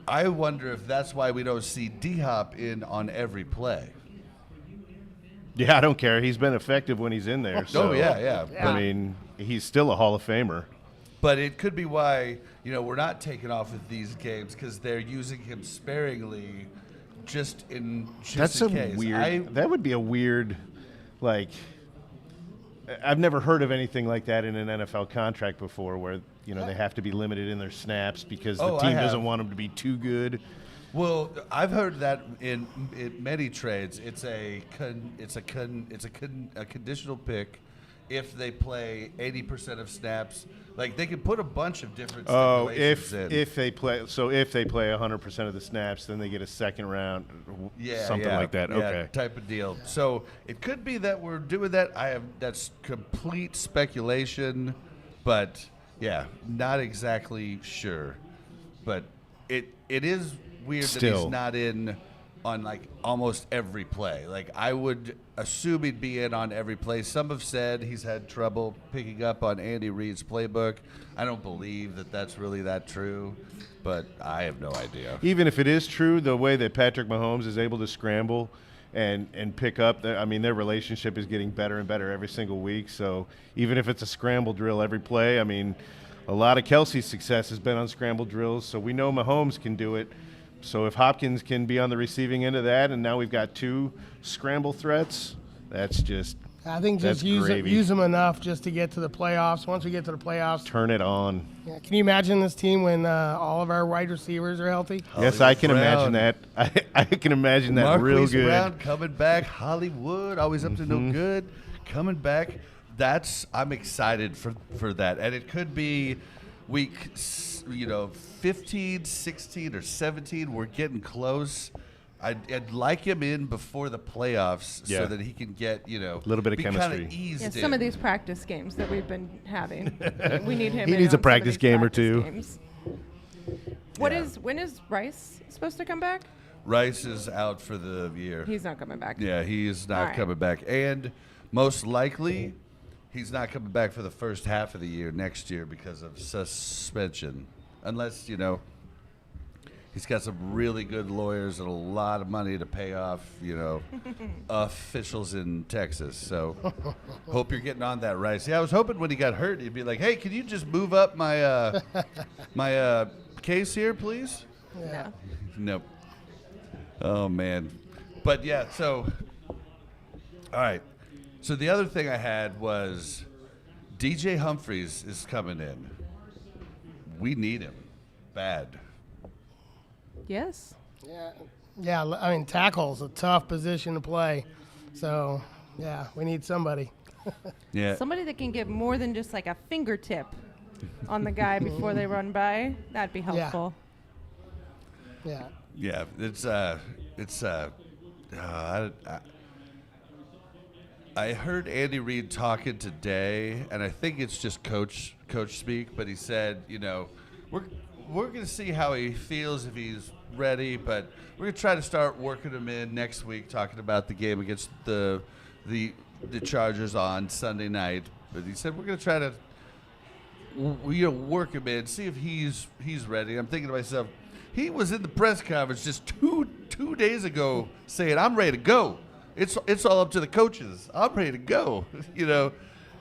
I wonder if that's why we don't see D-Hop in on every play. Yeah, I don't care. He's been effective when he's in there. So, yeah. I mean, he's still a Hall of Famer. But it could be why, we're not taking off with these games because they're using him sparingly just in case. Weird. That would be a weird, I've never heard of anything like that in an NFL contract before where, they have to be limited in their snaps because the team doesn't want them to be too good. Well, I've heard that in many trades, it's a conditional pick if they play 80% of snaps. Like they could put a bunch of different stipulations in. If they play 100% of the snaps, then they get a second round, something like that. Okay, type of deal. Yeah. So it could be that we're doing that. That's complete speculation, but not exactly sure. But it is weird that he's not in on almost every play. I would assume he'd be in on every play. Some have said he's had trouble picking up on Andy Reid's playbook. I don't believe that that's really that true, but I have no idea. Even if it is true, the way that Patrick Mahomes is able to scramble and pick up, their relationship is getting better and better every single week. So even if it's a scramble drill every play, a lot of Kelsey's success has been on scramble drills, so we know Mahomes can do it. So if Hopkins can be on the receiving end of that, and now we've got 2 scramble threats, that's just I think just use them enough just to get to the playoffs. Once we get to the playoffs, turn it on. Yeah. Can you imagine this team when all of our wide receivers are healthy? Yes, I can imagine that. I can imagine that real good. Brown coming back, Hollywood, always up to no good, coming back. I'm excited for that, and it could be week 15, 16, or 17. We're getting close. I'd like him in before the playoffs so that he can get, a little bit of chemistry. Eased some of these practice games that we've been having, we need him. He needs a practice game or two. Games. When is Rice supposed to come back? Rice is out for the year. He's not coming back. Yeah, he is not coming back. And most likely, he's not coming back for the first half of the year next year because of suspension. Unless, he's got some really good lawyers and a lot of money to pay off, officials in Texas. So hope you're getting on that, Rice. Yeah, I was hoping when he got hurt, he'd be like, hey, can you just move up my my case here, please? Yeah. Nope. Oh, man. But, yeah, so, all right. So the other thing I had was DJ Humphries is coming in. We need him bad. Yes. Yeah. Tackle's a tough position to play. So, we need somebody. Somebody that can get more than just a fingertip on the guy before they run by. That'd be helpful. Yeah. Yeah. I heard Andy Reid talking today, and I think it's just coach speak, but he said, we're going to see how he feels, if he's ready, but we're going to try to start working him in next week, talking about the game against the Chargers on Sunday night. But he said we're going to try to work him in, see if he's ready. I'm thinking to myself, he was in the press conference just two days ago saying, I'm ready to go. It's all up to the coaches. I'm ready to go.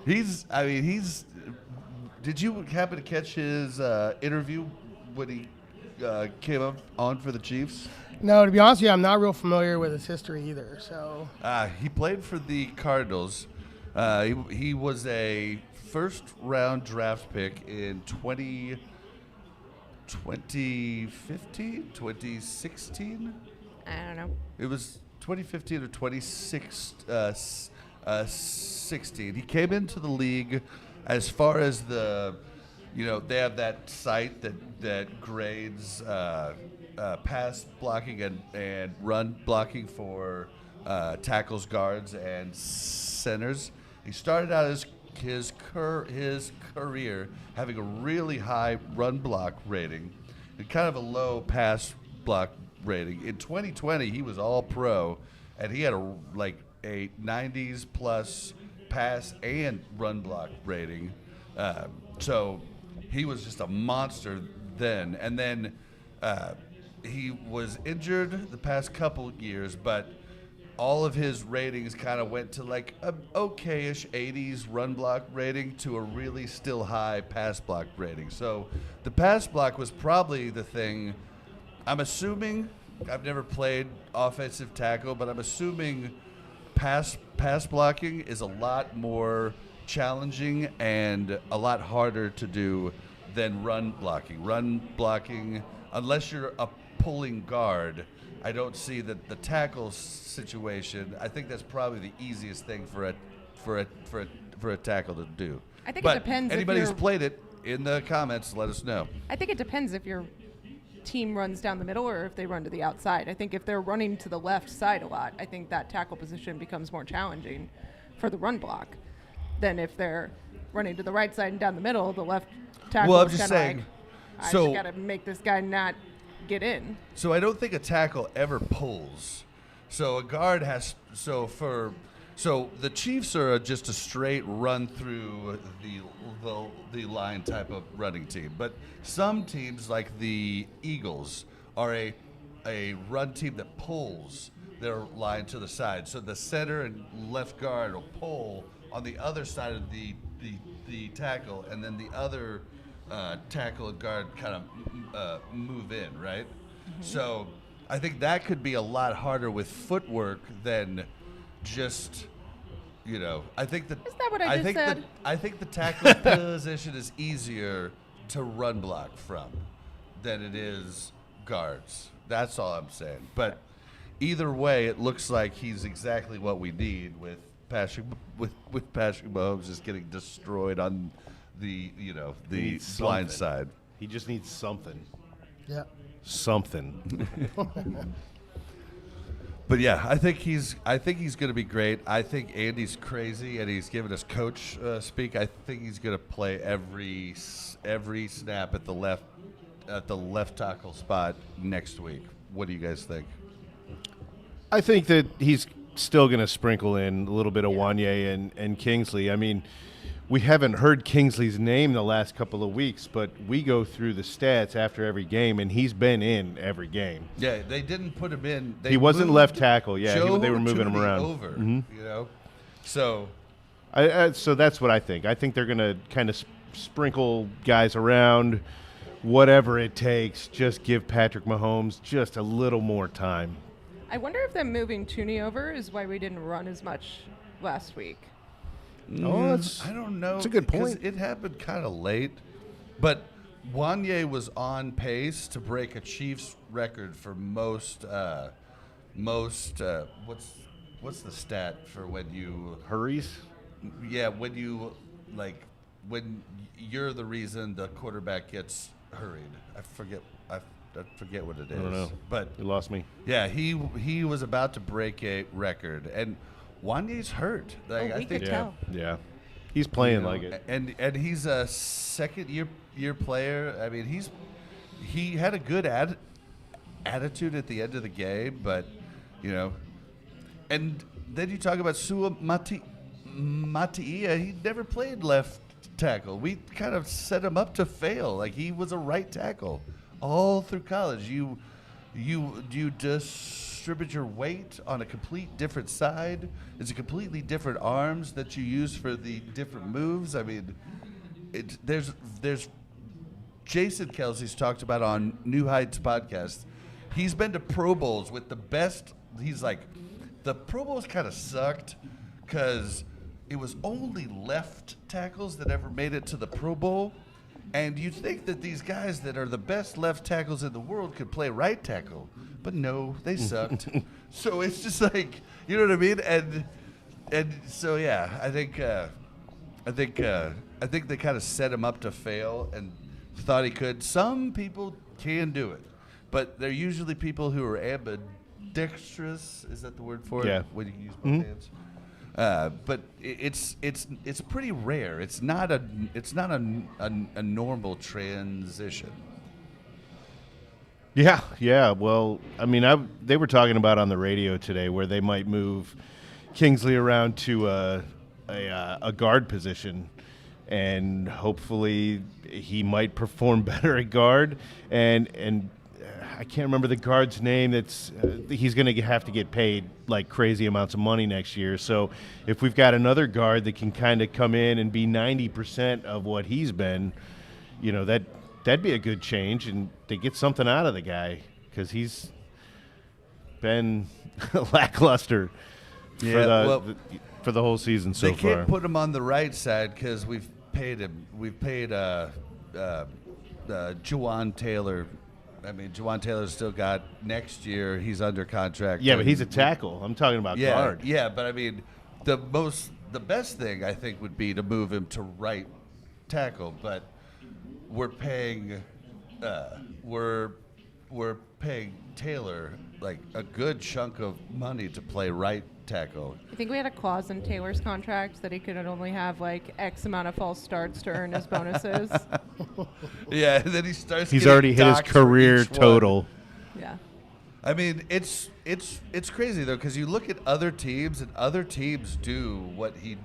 Did you happen to catch his interview when he came up on for the Chiefs? No, to be honest with you, I'm not real familiar with his history either. So he played for the Cardinals. He was a first-round draft pick in 2015, 2016. I don't know. It was 2015 or 2016. He came into the league as far as they have that site that grades pass blocking and run blocking for tackles, guards, and centers. He started out his career having a really high run block rating and kind of a low pass block rating. In 2020, he was all pro, and he had a 90s plus pass and run block rating. So he was just a monster then. And then he was injured the past couple years, but all of his ratings kind of went to like a okay-ish 80s run block rating to a really still high pass block rating. So the pass block was probably the thing. I'm assuming, I've never played offensive tackle, but I'm assuming pass blocking is a lot more challenging and a lot harder to do than run blocking. Run blocking, unless you're a pulling guard, I don't see that the tackle situation. I think that's probably the easiest thing for a tackle to do. I think it depends. Anybody who's played it in the comments, let us know. I think it depends if your team runs down the middle or if they run to the outside. I think if they're running to the left side a lot, I think that tackle position becomes more challenging for the run block than if they're running to the right side and down the middle. The left tackle Well, I'm is just kinda saying. like, I So just got to make this guy not get in. So I don't think a tackle ever pulls. So a guard has. So the Chiefs are just a straight run through the line type of running team, but some teams like the Eagles are a run team that pulls their line to the side. So the center and left guard will pull on the other side of the tackle, and then the other tackle and guard kind of move in, right? Mm-hmm. So I think that could be a lot harder with footwork than just, I think that. Isn't that what I just said? I think the tackle position is easier to run block from than it is guards. That's all I'm saying. But either way, it looks like he's exactly what we need with Patrick Mahomes just getting destroyed on the blind side. He just needs something. Yeah. Something. But yeah, I think he's going to be great. I think Andy's crazy, and he's giving us coach speak. I think he's going to play every snap at the left tackle spot next week. What do you guys think? I think that he's still going to sprinkle in a little bit of Wanye and Kingsley. I mean, we haven't heard Kingsley's name the last couple of weeks, but we go through the stats after every game, and he's been in every game. Yeah, they didn't put him in. He wasn't left tackle. Yeah, they were moving him around. Over, So, so that's what I think. I think they're going to kind of sprinkle guys around, whatever it takes. Just give Patrick Mahomes just a little more time. I wonder if them moving Tooney over is why we didn't run as much last week. Oh, I don't know. That's a good point. It happened kind of late, but Wanye was on pace to break a Chiefs record for most. What's the stat for when you hurries? Yeah, when you're the reason the quarterback gets hurried. I forget what it is. I don't know. But you lost me. Yeah, he was about to break a record, and Wanye's hurt. Like, we could tell. Yeah, he's playing like it. And he's a second year player. I mean, he had a good attitude at the end of the game, but and then you talk about Sua Matia. He never played left tackle. We kind of set him up to fail. Like, he was a right tackle all through college. You distribute your weight on a complete different side. It's a completely different arms that you use for the different moves. I mean, there's Jason Kelsey's talked about on New Heights podcast. He's been to Pro Bowls with the best. He's like, the Pro Bowls kind of sucked because it was only left tackles that ever made it to the Pro Bowl. And you'd think that these guys that are the best left tackles in the world could play right tackle, but no, they sucked. So it's just like, you know what I mean? And so yeah, I think they kind of set him up to fail and thought he could. Some people can do it, but they're usually people who are ambidextrous. Is that the word for it? Yeah. When you use both hands. But it's pretty rare. It's not a normal transition. Yeah. Well, I mean, they were talking about on the radio today where they might move Kingsley around to a guard position, and hopefully he might perform better at guard. And I can't remember the guard's name. That's he's going to have to get paid like crazy amounts of money next year. So if we've got another guard that can kind of come in and be 90% of what he's been, that'd be a good change, and to get something out of the guy because he's been lackluster for the whole season so far. They can't put him on the right side because we've paid him. We've paid Juwan Taylor. I mean, Juwan Taylor's still got next year. He's under contract. Yeah, but he's a tackle. I'm talking about guard. Yeah, but I mean, the best thing I think would be to move him to right tackle. But we're paying Taylor like a good chunk of money to play right tackle. I think we had a clause in Taylor's contract that he could only have like X amount of false starts to earn his bonuses. Yeah, and then he starts. He's already hit his career total. Yeah. I mean, it's crazy though because you look at other teams and other teams do what he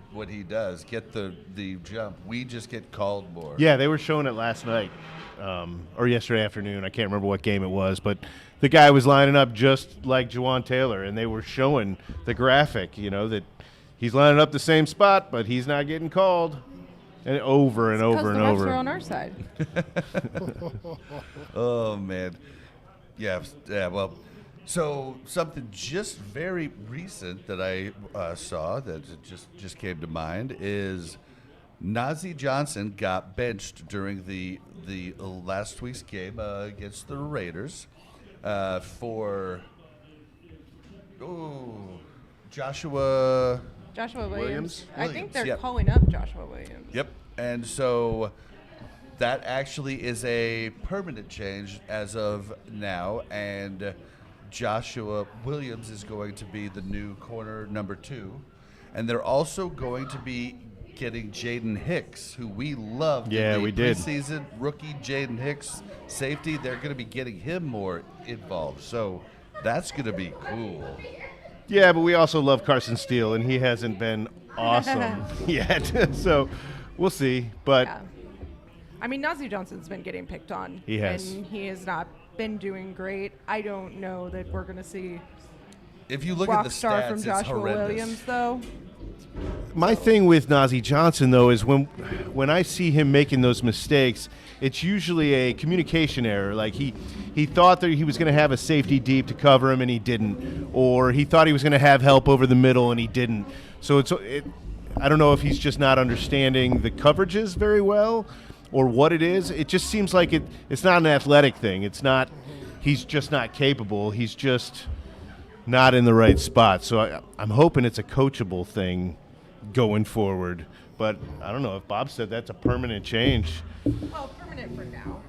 does, get the jump. We just get called more. Yeah, they were showing it last night or yesterday afternoon. I can't remember what game it was, but the guy was lining up just like Juwan Taylor, and they were showing the graphic, that he's lining up the same spot, but he's not getting called, and over and over and over. Because the refs are on our side. Oh man, yeah. Well, so something just very recent that I saw that just came to mind is Nazeeh Johnson got benched during the last week's game against the Raiders. For Joshua Williams. I think they're calling up Joshua Williams. Yep. And so that actually is a permanent change as of now, and Joshua Williams is going to be the new corner number 2. And they're also going to be getting Jaden Hicks, who we loved. Yeah, we did. Preseason rookie Jaden Hicks, safety. They're going to be getting him more involved. So that's going to be cool. Yeah, but we also love Carson Steele, and he hasn't been awesome yet. So we'll see. But yeah. I mean, Nazeeh Johnson's been getting picked on. He has. And he has not been doing great. I don't know that we're going to see if you look at the stats, from Joshua Williams, though. My thing with Nazeeh Johnson, though, is when I see him making those mistakes, it's usually a communication error. Like he thought that he was going to have a safety deep to cover him, and he didn't. Or he thought he was going to have help over the middle, and he didn't. So I don't know if he's just not understanding the coverages very well or what it is. It just seems like it's not an athletic thing. It's not – he's just not capable. He's just not in the right spot. So I'm hoping it's a coachable thing going forward. But I don't know if Bob said that's a permanent change. Well, permanent for now.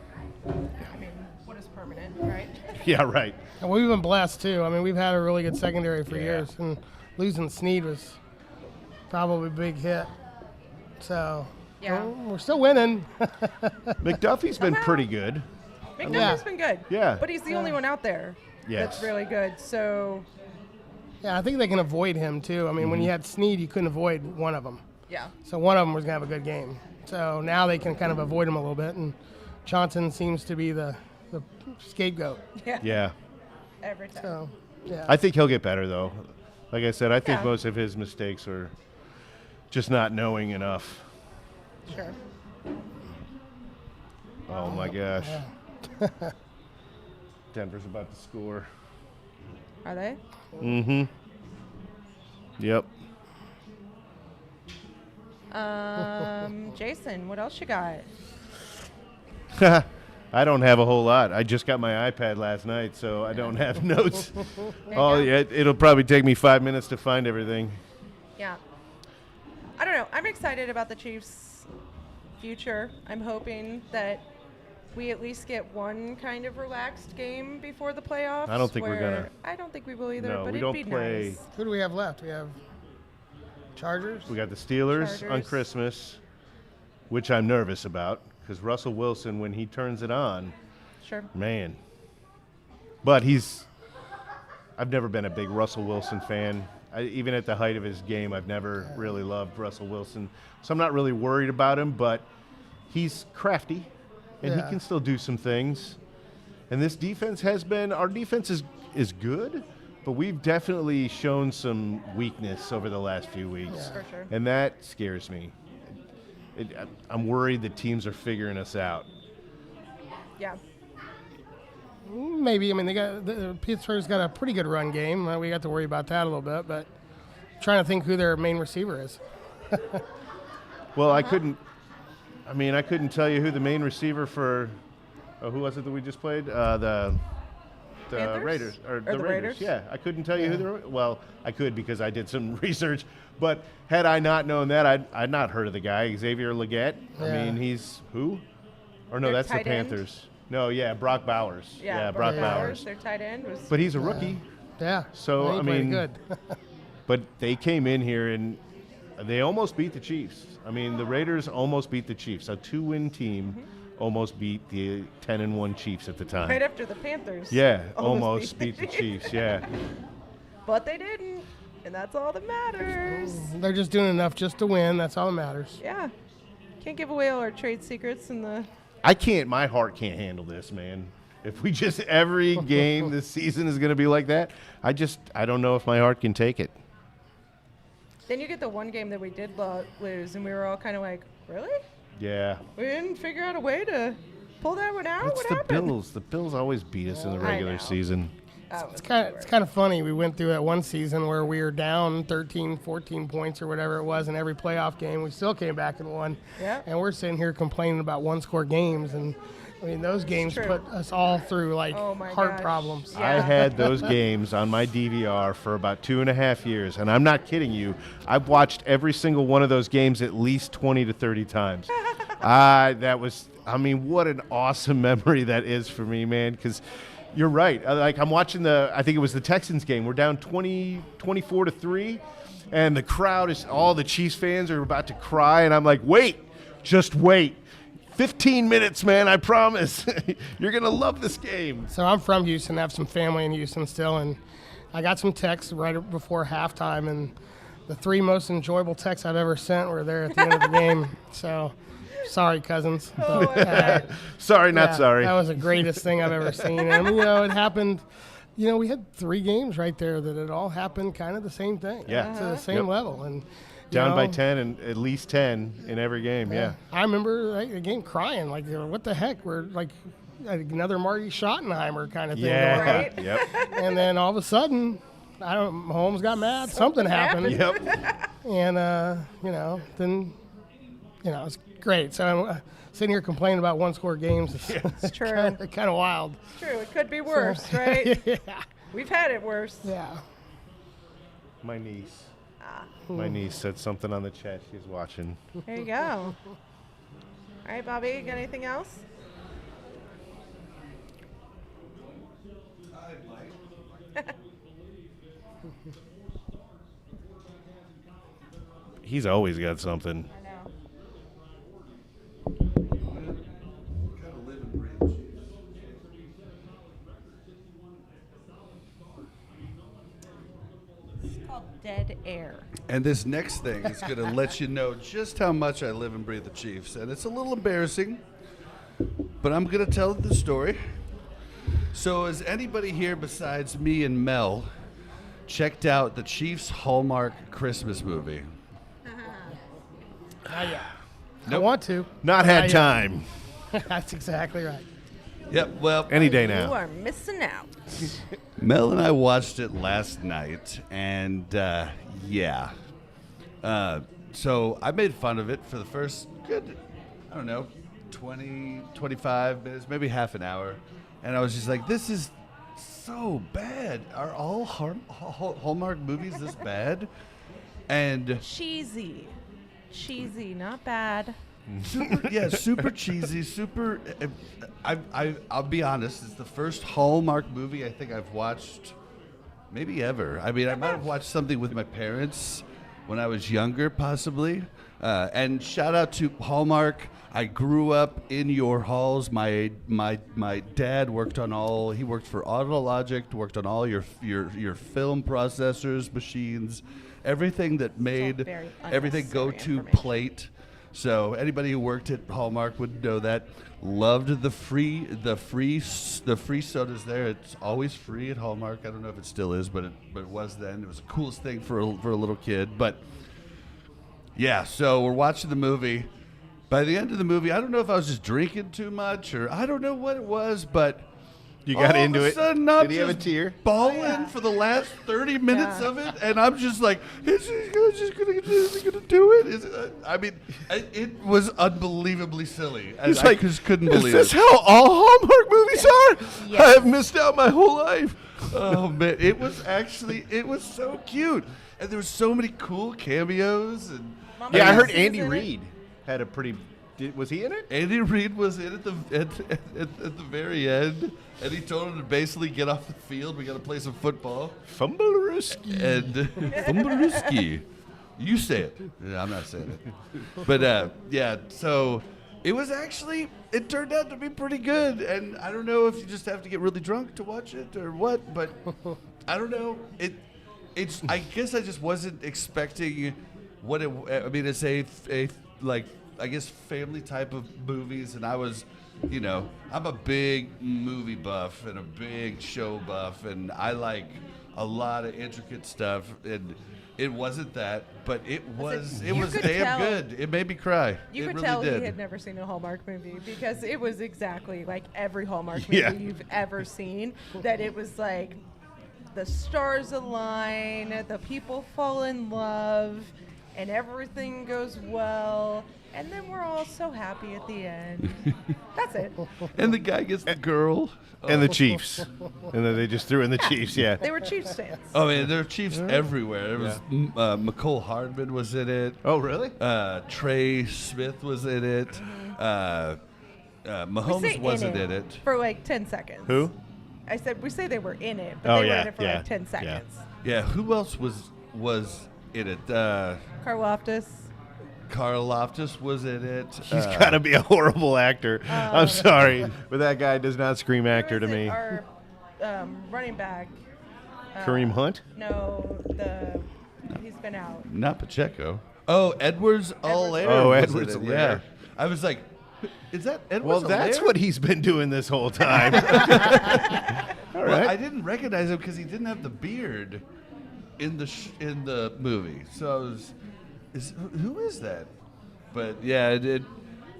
I mean, what is permanent, right? Yeah, right. And we've been blessed, too. I mean, we've had a really good secondary for years, and losing Snead was probably a big hit. So, we're still winning. McDuffie's been pretty good. McDuffie's been good. Yeah. But he's the only one out there that's really good. So, yeah, I think they can avoid him, too. I mean, when you had Snead, you couldn't avoid one of them. yeah. So one of them was going to have a good game. So now they can kind of avoid him a little bit, and Johnson seems to be the scapegoat. Yeah. Every time. So, yeah. I think he'll get better, though. Like I said, I think most of his mistakes are just not knowing enough. Sure. Oh, my gosh. Denver's about to score. Are they? Mm-hmm. Yep. Jason, what else you got? I don't have a whole lot. I just got my iPad last night, so I don't have notes. It'll probably take me 5 minutes to find everything. Yeah. I don't know. I'm excited about the Chiefs' future. I'm hoping that we at least get one kind of relaxed game before the playoffs. I don't think we're gonna. I don't think we will either, No, but we it'd don't be play. nice. Who do we have left? We have Chargers. We got the Steelers on Chargers. Christmas, which I'm nervous about because Russell Wilson, when he turns it on, Sure. man. But I've never been a big Russell Wilson fan. Even at the height of his game, I've never really loved Russell Wilson. So I'm not really worried about him, but he's crafty, and he can still do some things. And this defense our defense is good, but we've definitely shown some weakness over the last few weeks. Yeah. For sure. And that scares me. I'm worried that teams are figuring us out. Yeah. Maybe. I mean, Pittsburgh's got a pretty good run game. We got to worry about that a little bit, but I'm trying to think who their main receiver is. Well, I couldn't tell you who the main receiver for who was it that we just played? The Panthers? Raiders Or the Raiders? Yeah, I couldn't tell you who I could because I did some research, but had I not known that, I'd not heard of the guy, Xavier Legette. Yeah. I mean, he's who? Or no, Their that's the tight end? Panthers. No, yeah, Brock Bowers. Yeah, Brock Bowers. Bowers. Their tight end was. But he's a rookie. Yeah. So, he I played mean, good. but they came in here and they almost beat the Chiefs. I mean, the Raiders almost beat the Chiefs. A 2-win team almost beat the 10-1 Chiefs at the time. Right after the Panthers. Yeah, almost beat the Chiefs, yeah. But they didn't, and that's all that matters. They're just doing enough just to win. That's all that matters. Yeah. Can't give away all our trade secrets in the. My heart can't handle this, man. If we just, every game this season is going to be like that, I don't know if my heart can take it. Then you get the one game that we did lose, and we were all kind of like, really? Yeah. We didn't figure out a way to pull that one out? It's What the happened? Bills. The Bills always beat us in the I regular know. season. Oh, It's kind of funny. We went through that one season where we were down 13, 14 points or whatever it was in every playoff game. We still came back and won. Yeah. And we're sitting here complaining about one-score games. And, I mean, those games true. put us all through, Oh my heart gosh. problems. Yeah. I had those games on my DVR for about 2.5 years, and I'm not kidding you. I've watched every single one of those games at least 20 to 30 times. What an awesome memory that is for me, man, because you're right. I'm watching I think it was the Texans game. We're down 24 to 3, and the crowd all the Chiefs fans are about to cry, and I'm like, wait, just wait. 15 minutes, man, I promise. You're going to love this game. So I'm from Houston. I have some family in Houston still. And I got some texts right before halftime. And the 3 most enjoyable texts I've ever sent were there at the end of the game. So sorry, cousins. Oh, my God. Sorry, not sorry. That was the greatest thing I've ever seen. And, it happened. We had 3 games right there that it all happened kind of the same thing. Yeah. To the same level. And Down by 10 and at least 10 in every game, yeah. I remember the game crying, like, what the heck? We're like another Marty Schottenheimer kind of thing Yeah, going on. Right? yep. And then all of a sudden, Mahomes got mad. Something happened. Yep. And, then, it's great. So I'm sitting here complaining about one-score games. It's true. kind of wild. True. It could be worse, right? Yeah. We've had it worse. Yeah. My niece. My niece said something on the chat. She's watching. There you go. All right, Bobby, you got anything else? He's always got something. I know. It's called dead air. And this next thing is going to let you know just how much I live and breathe the Chiefs. And it's a little embarrassing, but I'm going to tell the story. So has anybody here besides me and Mel checked out the Chiefs Hallmark Christmas movie? I Nope. want to. Not had time. That's exactly right. Yep, well, Any day You now. are missing out. Mel and I watched it last night, and yeah. So I made fun of it for the first good, 20, 25 minutes, maybe half an hour. And I was just like, this is so bad. Are all Hallmark movies this bad? And Cheesy. Cheesy, not bad. super cheesy, super. I'll be honest. It's the first Hallmark movie I think I've watched, maybe ever. I mean, I might have watched something with my parents when I was younger, possibly. And shout out to Hallmark. I grew up in your halls. My dad worked on all. He worked for Autologic, worked on all your film processors, machines, everything that made very everything go unnecessary to information. plate. So anybody who worked at Hallmark would know that. Loved the free sodas there. It's always free at Hallmark. I don't know if it still is, but it was then. It was the coolest thing for a little kid. But yeah, so we're watching the movie. By the end of the movie, I don't know if I was just drinking too much or I don't know what it was, but you got into it. Did he have a tear? Bawling for the last 30 minutes of it, and I'm just like, is he gonna do it? It was unbelievably silly. He's I like, just couldn't believe it. Is this how all Hallmark movies are? Yes. I have missed out my whole life. Oh man, it was so cute, and there were so many cool cameos. And Yeah, I heard Andy Andy Reid had a pretty. Was he in it? Andy Reid was in at the very end, and he told him to basically get off the field. We got to play some football. Fumblerooski. And Fumblerooski. You say it. Yeah, I'm not saying it. But yeah, so it turned out to be pretty good. And I don't know if you just have to get really drunk to watch it or what, but I don't know. I guess I just wasn't expecting what it. I mean, it's a I guess family type of movies, and I was, I'm a big movie buff and a big show buff, and I like a lot of intricate stuff, and it wasn't that, but it was damn good. It made me cry. You could really tell did. he had never seen a Hallmark movie because it was exactly like every Hallmark movie you've ever seen, that it was like the stars align, the people fall in love, and everything goes well. And then we're all so happy at the end. That's it. And the guy gets the girl. And the Chiefs. And then they just threw in the Chiefs, yeah. They were Chiefs fans. Oh, man, there are Chiefs everywhere. There was McCole Hardman was in it. Oh, really? Trey Smith was in it. Mahomes wasn't in it. For like 10 seconds. Who? I said we say they were in it, but they were in it for like 10 seconds. Yeah, who else was in it? Carl Loftus was in it. He's got to be a horrible actor. I'm sorry, but that guy does not scream actor to me. Our running back. Kareem Hunt? No, he's been out. Not Pacheco. Oh, Edwards-Helaire. Oh, was Edwards-Helaire. Yeah. I was like, is that Edwards-Helaire? Well, that's what he's been doing this whole time. All right. Well, I didn't recognize him because he didn't have the beard in the movie. So I was... who is that? But yeah,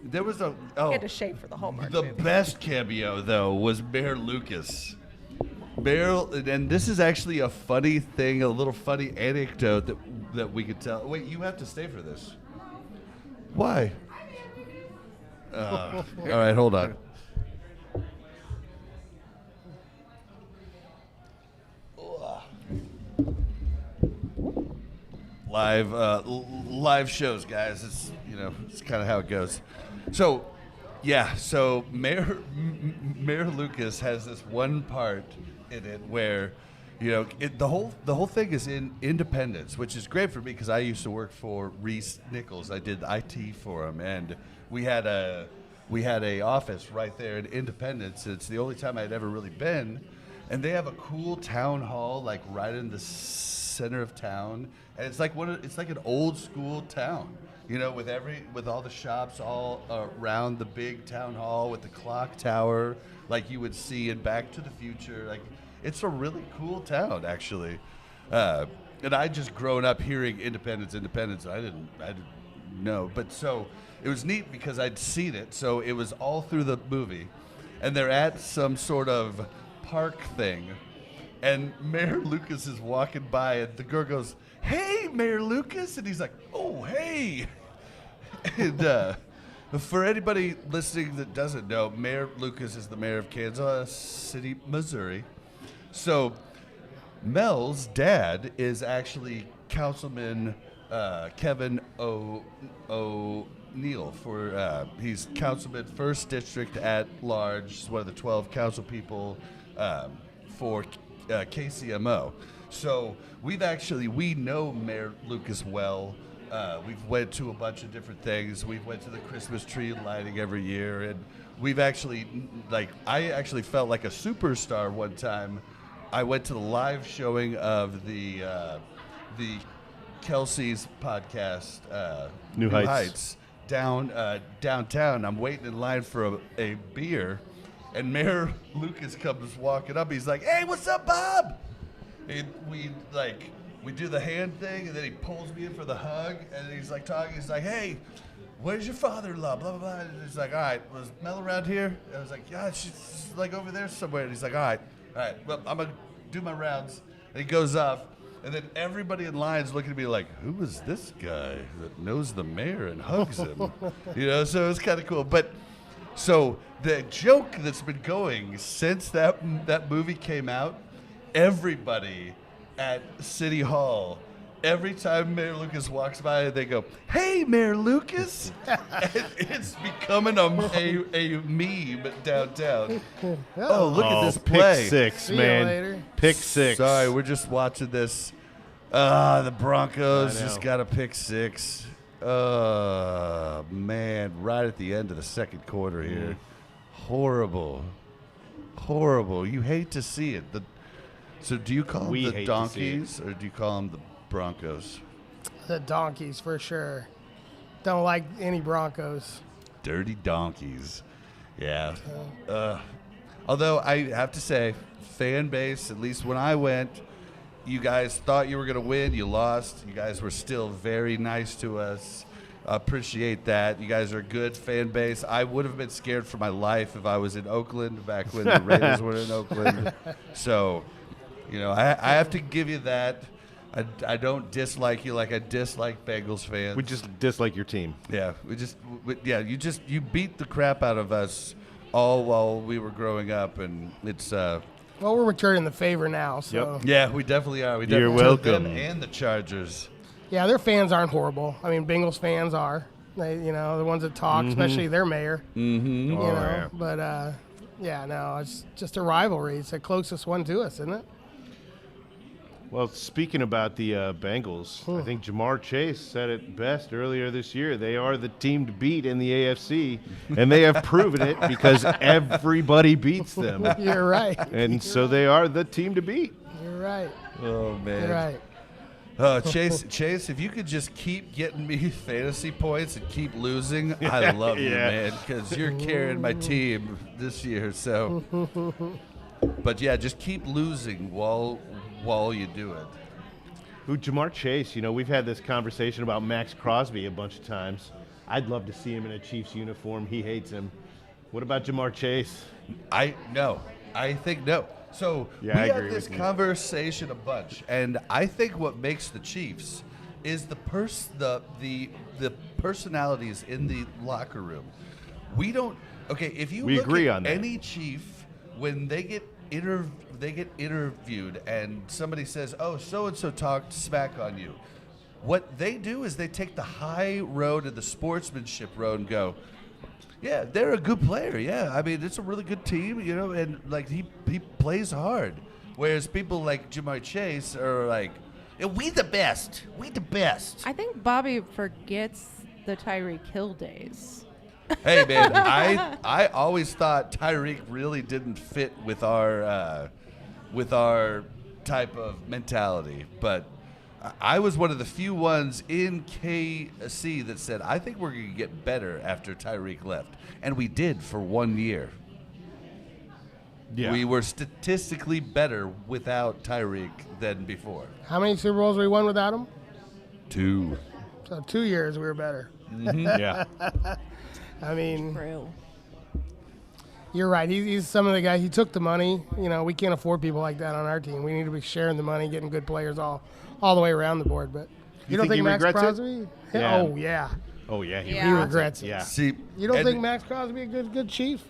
there was He had to shave for the Hallmark the movie. best cameo though was Mayor Lucas. And this is actually a funny thing, a little funny anecdote that we could tell. Wait, you have to stay for this. Why? All right, hold on. Live shows, guys. It's kind of how it goes. So, yeah. So Mayor Lucas has this one part in it where, the whole thing is in Independence, which is great for me because I used to work for Reese Nichols. I did IT for him, and we had a office right there in Independence. It's the only time I'd ever really been, and they have a cool town hall like right in the center of town, and it's like an old school town, with all the shops all around the big town hall with the clock tower like you would see in Back to the Future. Like, it's a really cool town actually, and I just grown up hearing Independence. I didn't know, but so it was neat because I'd seen it, so it was all through the movie, and they're at some sort of park thing. And Mayor Lucas is walking by, and the girl goes, "Hey, Mayor Lucas," and he's like, "Oh, hey." And for anybody listening that doesn't know, Mayor Lucas is the mayor of Kansas City, Missouri. So Mel's dad is actually Councilman Kevin O'Neill. He's Councilman 1st District at Large. He's one of the 12 council people for KCMO. So we know Mayor Lucas well. We've went to a bunch of different things. We've went to the Christmas tree lighting every year, and we've actually, I actually felt like a superstar one time. I went to the live showing of the Kelsey's podcast, New Heights. downtown. I'm waiting in line for a beer, and Mayor Lucas comes walking up. He's like, "Hey, what's up, Bob?" And we do the hand thing, and then he pulls me in for the hug, and he's like talking. He's like, "Hey, where's your father-in-law?" Blah blah blah. And he's like, "All right, was Mel around here?" And I was like, "Yeah, she's like over there somewhere." And he's like, all right. Well, I'm gonna do my rounds." And he goes off. And then everybody in line is looking at me like, who is this guy that knows the mayor and hugs him? So it's kind of cool. But so the joke that's been going since that movie came out, everybody at City Hall, every time Mayor Lucas walks by, they go, "Hey, Mayor Lucas." And it's becoming a meme downtown. Oh, look at this play. Pick six, man. Pick six. Sorry, we're just watching this. The Broncos just got a pick six. Man, right at the end of the second quarter here. Horrible. You hate to see it. So do you call them the Donkeys or do you call them the Broncos? The Donkeys, for sure. Don't like any Broncos. Dirty Donkeys. Yeah. Although I have to say, fan base, at least when I went, you guys thought you were going to win. You lost. You guys were still very nice to us. Appreciate that. You guys are a good fan base. I would have been scared for my life if I was in Oakland back when the Raiders were in Oakland. So, I have to give you that. I don't dislike you like I dislike Bengals fans. We just dislike your team. Yeah, you beat the crap out of us all while we were growing up, and it's Well, we're returning the favor now, so. Yep. Yeah, we definitely are. You're welcome. Them and the Chargers. Yeah, their fans aren't horrible. I mean, Bengals fans are. They, the ones that talk, especially their mayor. Mm-hmm. Yeah. But it's just a rivalry. It's the closest one to us, isn't it? Well, speaking about the Bengals, I think Jamar Chase said it best earlier this year. They are the team to beat in the AFC, and they have proven it because everybody beats them. You're right. And so they are the team to beat. You're right. Oh, man. You're right. Chase, if you could just keep getting me fantasy points and keep losing, I love you, man, because you're carrying my team this year. So, but yeah, just keep losing while you do it. Ooh, Jamar Chase, we've had this conversation about Max Crosby a bunch of times. I'd love to see him in a Chiefs uniform. He hates him. What about Jamar Chase? I think no. So we had this conversation a bunch, and I think what makes the Chiefs is the personalities in the locker room. We don't. Okay, if you look at any Chief when they get interviewed and somebody says, "Oh, so and so talked smack on you," what they do is they take the high road and the sportsmanship road and go, "Yeah, they're a good player. Yeah, I mean, it's a really good team, and like he plays hard." Whereas people like Jamar Chase are like, "Yeah, we the best. We the best." I think Bobby forgets the Tyreek Hill days. Hey, man, I always thought Tyreek really didn't fit with our type of mentality, but I was one of the few ones in KC that said, I think we're going to get better after Tyreek left. And we did for 1 year. Yeah. We were statistically better without Tyreek than before. How many Super Bowls we won without him? 2. So 2 years we were better. Mm-hmm. Yeah. I mean, true. You're right. He's some of the guys. He took the money. We can't afford people like that on our team. We need to be sharing the money, getting good players all the way around the board. But you don't think Max Crosby? Yeah. Oh yeah. Oh yeah. He regrets it. Yeah. See, you don't think Max Crosby a good Chief?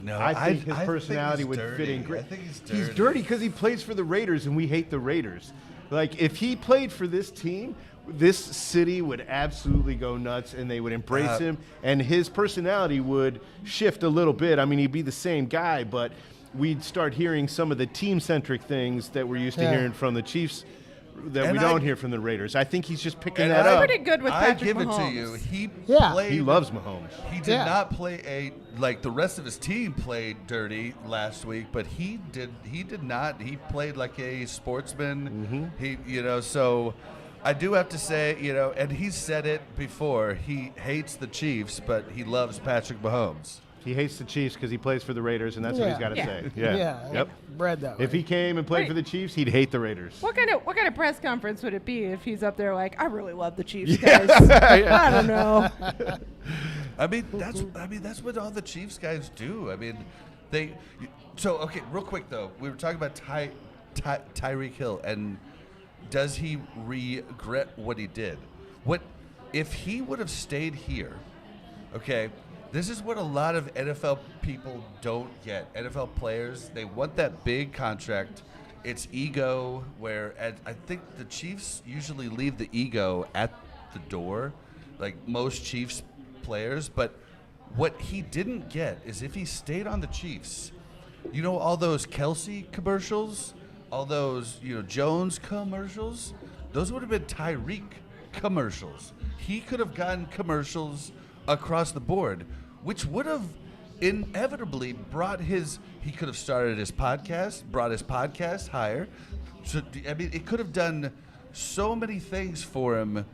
No, I think his personality would fit in great. I think he's dirty. He's dirty because he plays for the Raiders, and we hate the Raiders. Like, if he played for this team, this city would absolutely go nuts, and they would embrace him, and his personality would shift a little bit. I mean, he'd be the same guy, but we'd start hearing some of the team-centric things that we're used to hearing from the Chiefs that we don't hear from the Raiders. I think he's just picking that up. Pretty good with Patrick Mahomes. I give it to you. He played. He loves Mahomes. He did not play like the rest of his team played dirty last week, but he did not. He played like a sportsman. Mm-hmm. So I do have to say, and he's said it before, he hates the Chiefs, but he loves Patrick Mahomes. He hates the Chiefs because he plays for the Raiders, and that's what he's got to say. Yeah. Yep. Bred that way. If he came and played for the Chiefs, he'd hate the Raiders. What kind of press conference would it be if he's up there like, I really love the Chiefs, guys? I don't know. I mean, that's what all the Chiefs guys do. I mean, okay, real quick though, we were talking about Tyreek Hill, and does he regret what he did? What if he would have stayed here? Okay. This is what a lot of NFL people don't get. NFL players, they want that big contract. It's ego, I think the Chiefs usually leave the ego at the door, like most Chiefs players. But what he didn't get is if he stayed on the Chiefs, all those Kelsey commercials, all those, Jones commercials, those would have been Tyreek commercials. He could have gotten commercials across the board, which would have inevitably he could have started his podcast, brought his podcast higher. So, I mean, it could have done so many things for him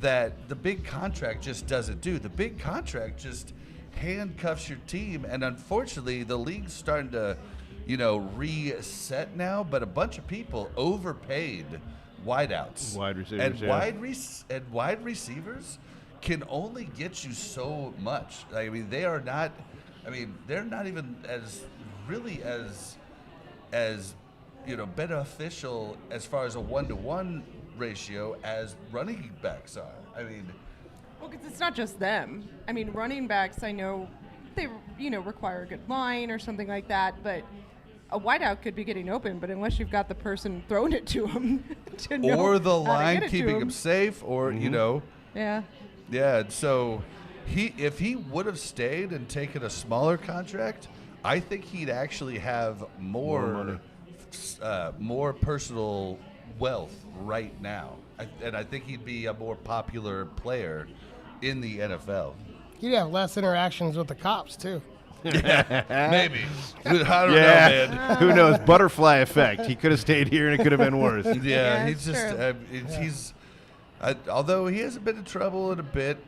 that the big contract just doesn't do. The big contract just handcuffs your team, and unfortunately, the league's starting to, reset now, but a bunch of people overpaid wideouts. Wide receivers, and wide receivers can only get you so much. I mean, they're not even as beneficial as far as a 1-to-1 ratio as running backs are. I mean, well, because it's not just them. I mean, running backs, I know they require a good line or something like that, but a wideout could be getting open, but unless you've got the person throwing it to him, or the line keeping him safe, or yeah. Yeah, so if he would have stayed and taken a smaller contract, I think he'd actually have more personal wealth right now, and I think he'd be a more popular player in the NFL. He'd have less interactions with the cops too. Maybe. I don't know, man. Who knows? Butterfly effect. He could have stayed here and it could have been worse. Yeah, he's although he hasn't been in trouble in a bit,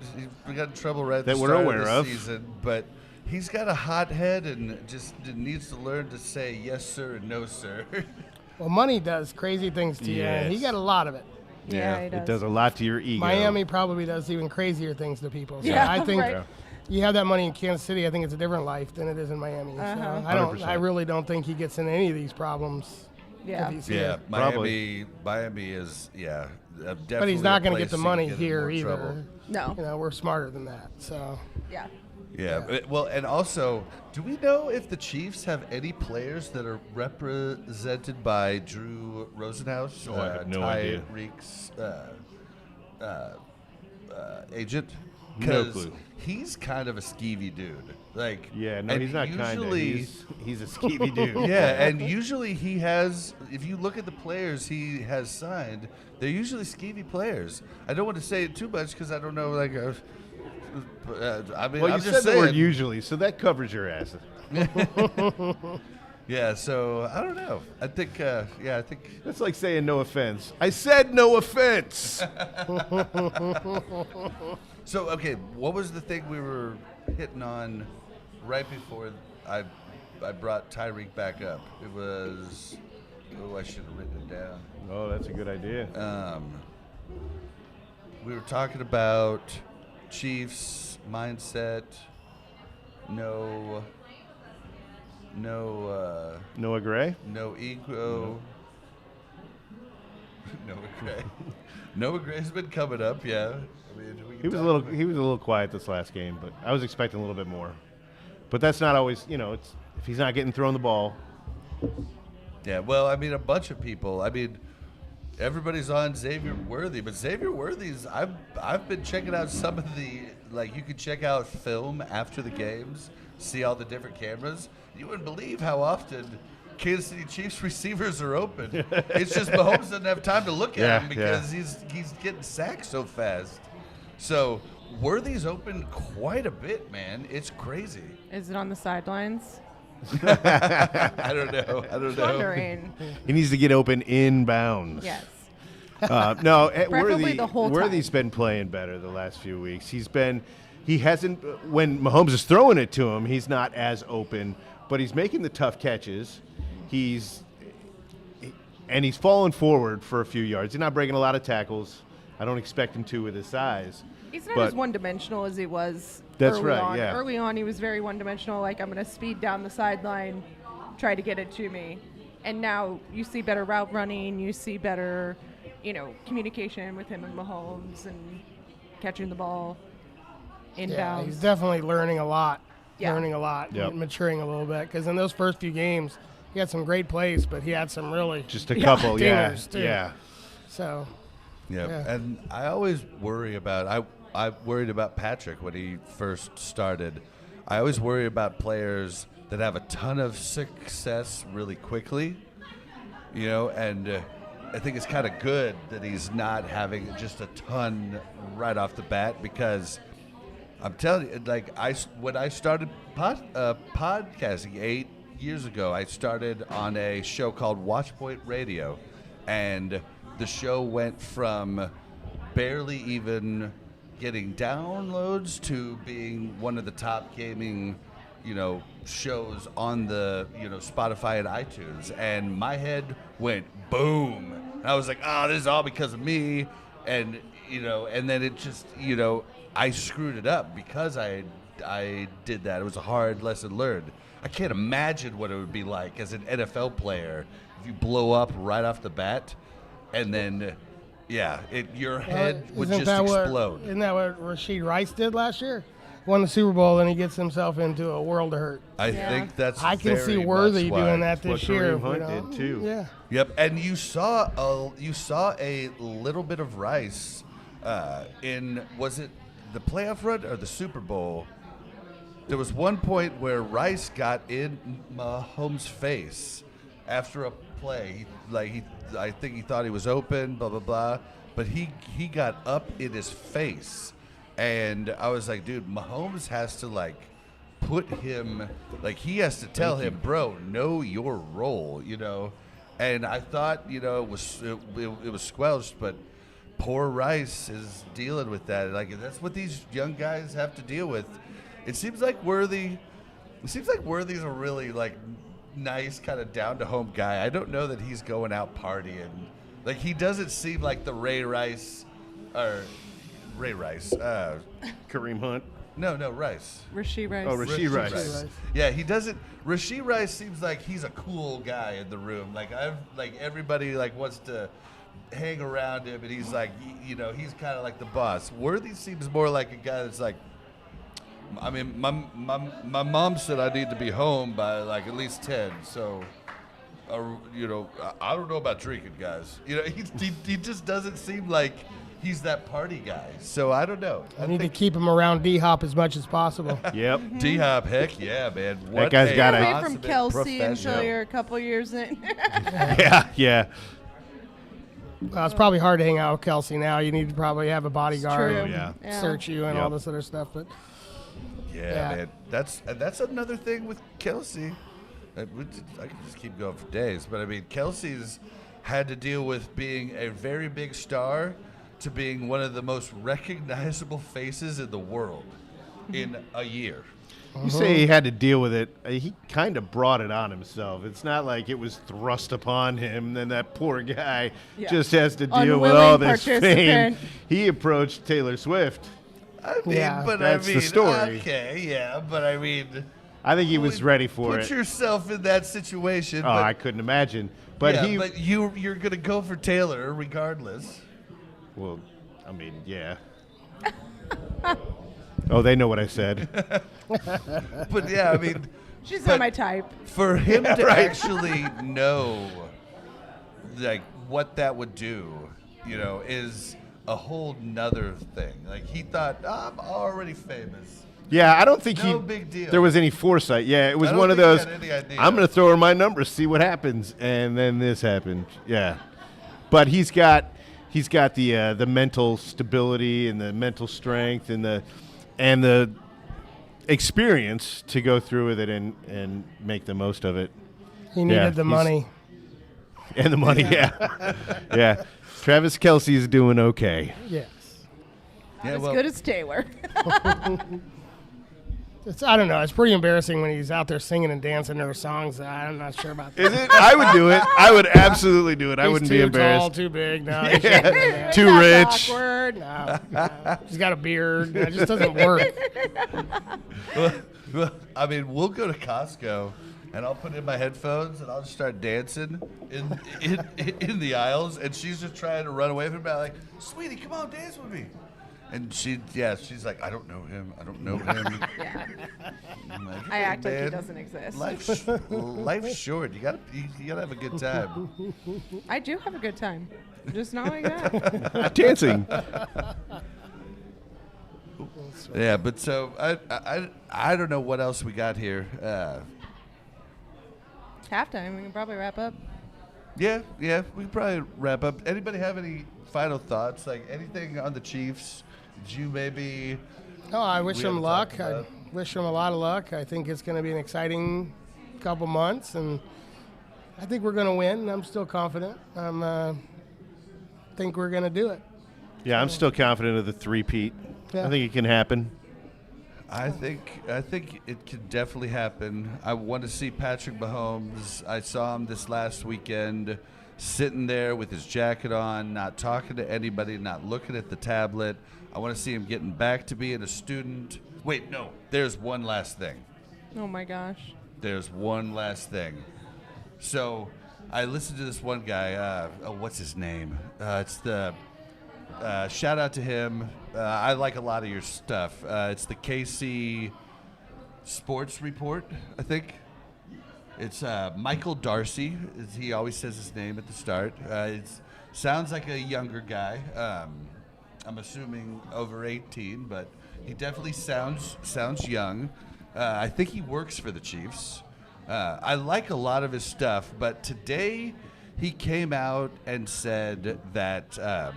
he got in trouble right at the start of the season, but he's got a hot head and just needs to learn to say yes, sir, and no, sir. Well, money does crazy things to you, and he got a lot of it. Yeah, he does. It does a lot to your ego. Miami probably does even crazier things to people. So yeah, I think right. You have that money in Kansas City, I think it's a different life than it is in Miami. So I really don't think he gets in any of these problems. Yeah. If he's here. Miami is but he's not going to get the money here either. Trouble. No. We're smarter than that. So. Yeah. Yeah. Well, and also, do we know if the Chiefs have any players that are represented by Drew Rosenhaus, I have no idea. Tyreek's agent? No clue. He's kind of a skeevy dude. He's not kind of. He's a skeevy dude. Yeah, and usually he has, if you look at the players he has signed, they're usually skeevy players. I don't want to say it too much because I don't know, you said the word usually, so that covers your ass. Yeah, so I don't know. I think, That's like saying no offense. I said no offense. So, okay, what was the thing we were hitting on right before I brought Tyreek back up? It was, I should have written it down. Oh, that's a good idea. We were talking about Chiefs mindset, no Noah Gray? no ego. Noah Gray. Noah Gray's been coming up, yeah. I mean, He was a little quiet this last game, but I was expecting a little bit more. But that's not always, it's if he's not getting thrown the ball. Yeah, well, I mean, a bunch of people. I mean, everybody's on Xavier Worthy, but Xavier Worthy's, I've been checking out some of the, you could check out film after the games, see all the different cameras. You wouldn't believe how often Kansas City Chiefs receivers are open. It's just Mahomes doesn't have time to look at him because he's getting sacked so fast. So Worthy's open quite a bit, man. It's crazy. Is it on the sidelines? I don't know. Wondering. He needs to get open inbounds. Yes. No, Preferably the whole time. Worthy's been playing better the last few weeks. He hasn't, when Mahomes is throwing it to him, he's not as open, but he's making the tough catches. He's falling forward for a few yards. He's not breaking a lot of tackles. I don't expect him to with his size. He's not as one-dimensional as he was That's early right, on. yeah. Early on, he was very one-dimensional, like, I'm going to speed down the sideline, try to get it to me. And now you see better route running, you see better, communication with him and Mahomes and catching the ball inbounds. Yeah, he's definitely learning a lot. Yeah. Yep. Maturing a little bit. Because in those first few games, he had some great plays, but he had some really Just a couple, dingers, too. Yeah. So, Yeah, and I always worry about I worried about Patrick when he first started. I always worry about players that have a ton of success really quickly, and I think it's kind of good that he's not having just a ton right off the bat, because I'm telling you, like, when I started podcasting 8 years ago, I started on a show called Watchpoint Radio, and the show went from barely even getting downloads to being one of the top gaming, shows on the, Spotify and iTunes. And my head went boom. And I was like, oh, this is all because of me. And, and then it just, I screwed it up because I did that. It was a hard lesson learned. I can't imagine what it would be like as an NFL player if you blow up right off the bat. And then, your head would just explode. Isn't that what Rashid Rice did last year? Won the Super Bowl, and he gets himself into a world of hurt. I think that's I can see Worthy doing that this year. Kareem Hunt did too. Yeah. Yep, and you saw a little bit of Rice was it the playoff run or the Super Bowl? There was one point where Rice got in Mahomes' face after a play. I think he thought he was open, blah blah blah, but he got up in his face, and I was like, dude, Mahomes has to put him, he has to tell him, bro, know your role, And I thought, it was squelched, but poor Rice is dealing with that. That's what these young guys have to deal with. It seems like Worthy's a really nice, kind of down to home guy. I don't know that he's going out partying. He doesn't seem like the Ray Rice. Kareem Hunt. No, Rice. Rasheed Rice. Oh, Rasheed Rice. Yeah, he doesn't. Rasheed Rice seems like he's a cool guy in the room. Everybody wants to hang around him, and he's he's kind of like the boss. Worthy seems more like a guy that's I mean, my mom said I need to be home by at least 10. So, I don't know about drinking, guys. He just doesn't seem like he's that party guy. So I don't know. I need to keep him around D-Hop as much as possible. Yep. D-Hop, heck yeah, man. That guy's got away from Kelsey until you're a couple years in. Yeah. Well, it's probably hard to hang out with Kelsey now. You need to probably have a bodyguard search you and all this other stuff. But yeah, man, that's another thing with Kelsey. I could just keep going for days, but I mean, Kelsey's had to deal with being a very big star to being one of the most recognizable faces in the world in a year. You say he had to deal with it. He kind of brought it on himself. It's not like it was thrust upon him. Then that poor guy just has to deal with all this fame. He approached Taylor Swift. I mean, that's the story. Okay, yeah, but I mean, I think he was ready for it. Put yourself in that situation. Oh, I couldn't imagine. But but you're gonna go for Taylor regardless. Well, I mean, yeah. Oh, they know what I said. But yeah, I mean, she's not my type. For him to actually know, what that would do, is a whole nother thing. He thought, I'm already famous. Yeah, I don't think big deal. there was any foresight. Yeah, it was one of those, he had any idea. I'm going to throw her my numbers, see what happens. And then this happened. Yeah. But he's got the mental stability and the mental strength and the experience to go through with it and make the most of it. He needed the money. And the money, yeah. Yeah. Travis Kelce's doing okay. Yes. Not as good as Taylor. I don't know. It's pretty embarrassing when he's out there singing and dancing their songs. I'm not sure about that. Is it? I would do it. I would absolutely do it. I wouldn't be embarrassed. Tall, too big. No, Yeah. Too rich. Awkward. No. He's got a beard. It just doesn't work. Well, I mean, we'll go to Costco, and I'll put in my headphones, and I'll just start dancing in the aisles, and she's just trying to run away from me. I'm like, sweetie, come on, dance with me. And she's like, I don't know him. Yeah. Like, I act like he man, doesn't exist. Life's short. You gotta have a good time. I do have a good time. Just not like that. Dancing. Yeah, but so I don't know what else we got here. Halftime. We can probably wrap up. Yeah, we can probably wrap up. Anybody have any final thoughts? Like anything on the Chiefs? Did you maybe? Oh, I wish we them haven't luck. talked I about? wish them a lot of luck. I think it's going to be an exciting couple months, and I think we're going to win. I'm still confident. Think we're going to do it. Yeah, I'm still confident of the three-peat. Yeah. I think it can happen. I think it could definitely happen. I want to see Patrick Mahomes. I saw him this last weekend, sitting there with his jacket on, not talking to anybody, not looking at the tablet. I want to see him getting back to being a student. Wait, no. There's one last thing. Oh my gosh. There's one last thing. So I listened to this one guy. What's his name? It's the shout out to him. I like a lot of your stuff. It's the KC Sports Report, I think. It's Michael Darcy. He always says his name at the start. It sounds like a younger guy. I'm assuming over 18, but he definitely sounds young. I think he works for the Chiefs. I like a lot of his stuff, but today he came out and said that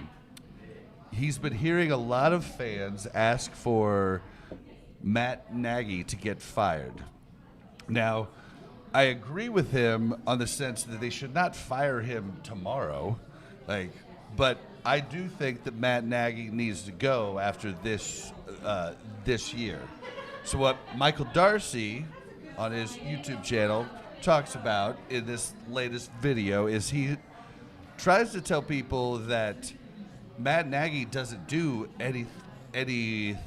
he's been hearing a lot of fans ask for Matt Nagy to get fired. Now, I agree with him on the sense that they should not fire him tomorrow, but I do think that Matt Nagy needs to go after this year. So what Michael Darcy on his YouTube channel talks about in this latest video is he tries to tell people that Matt Nagy doesn't do anything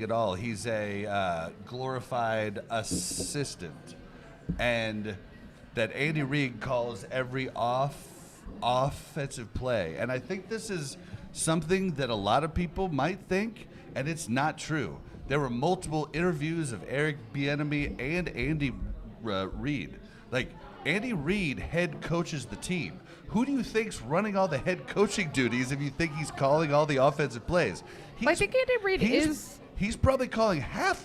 at all. He's a glorified assistant, and that Andy Reid calls every offensive play. And I think this is something that a lot of people might think, and it's not true. There were multiple interviews of Eric Bieniemy and Andy Reid. Like, Andy Reid head coaches the team. Who do you think's running all the head coaching duties if you think he's calling all the offensive plays? I think Andy Reid is. He's probably calling half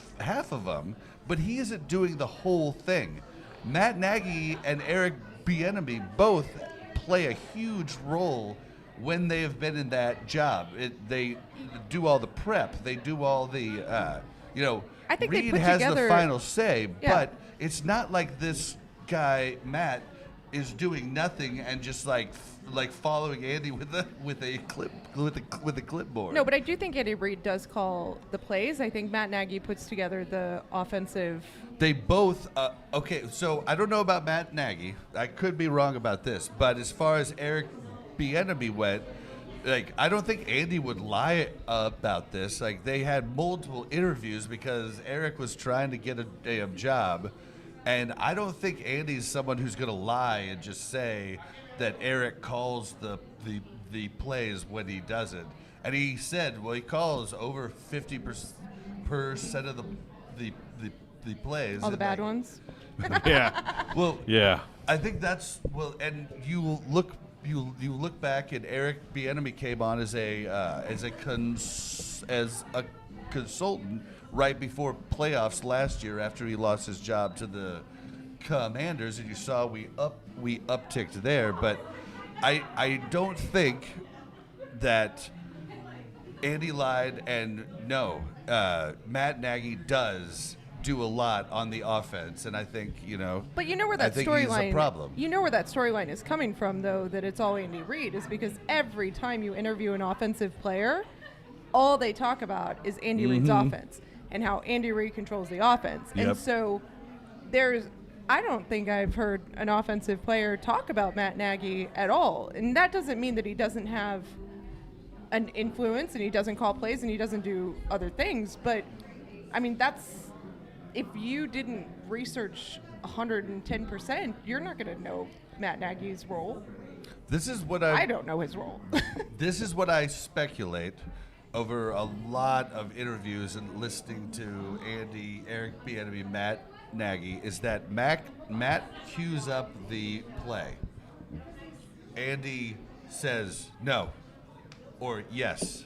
of them, but he isn't doing the whole thing. Matt Nagy and Eric Bieniemy both play a huge role when they have been in that job. They do all the prep. They do all the, I think Reid they put has together, the final say, yeah. but it's not like this guy, Matt, is doing nothing and just like following Andy with a clipboard. No, but I do think Andy Reid does call the plays. I think Matt Nagy puts together the offensive. They both, okay, so I don't know about Matt Nagy. I could be wrong about this, but as far as Eric Bieniemy went, I don't think Andy would lie about this. They had multiple interviews because Eric was trying to get a job, and I don't think Andy's someone who's going to lie and just say that Eric calls the plays when he doesn't. And he said, well, he calls over 50% of the plays. All the bad ones. Yeah. Well, yeah. I think that's and you look back, and Eric Bieniemy came on as a consultant right before playoffs last year after he lost his job to the Commanders, and you saw we upticked there. But I don't think that Andy lied, and no, Matt Nagy does do a lot on the offense, and I think But you know where that I think he's storyline. a problem. You know where that storyline is coming from, though, that it's all Andy Reid, is because every time you interview an offensive player, all they talk about is Andy Reid's offense and how Andy Reid controls the offense. Yep. And so I don't think I've heard an offensive player talk about Matt Nagy at all. And that doesn't mean that he doesn't have an influence and he doesn't call plays and he doesn't do other things. But, I mean, if you didn't research 110%, you're not going to know Matt Nagy's role. This is what I don't know his role. This is what I speculate over a lot of interviews and listening to Eric Bieniemy, Matt Nagy, is that Matt cues up the play. Andy says no or yes,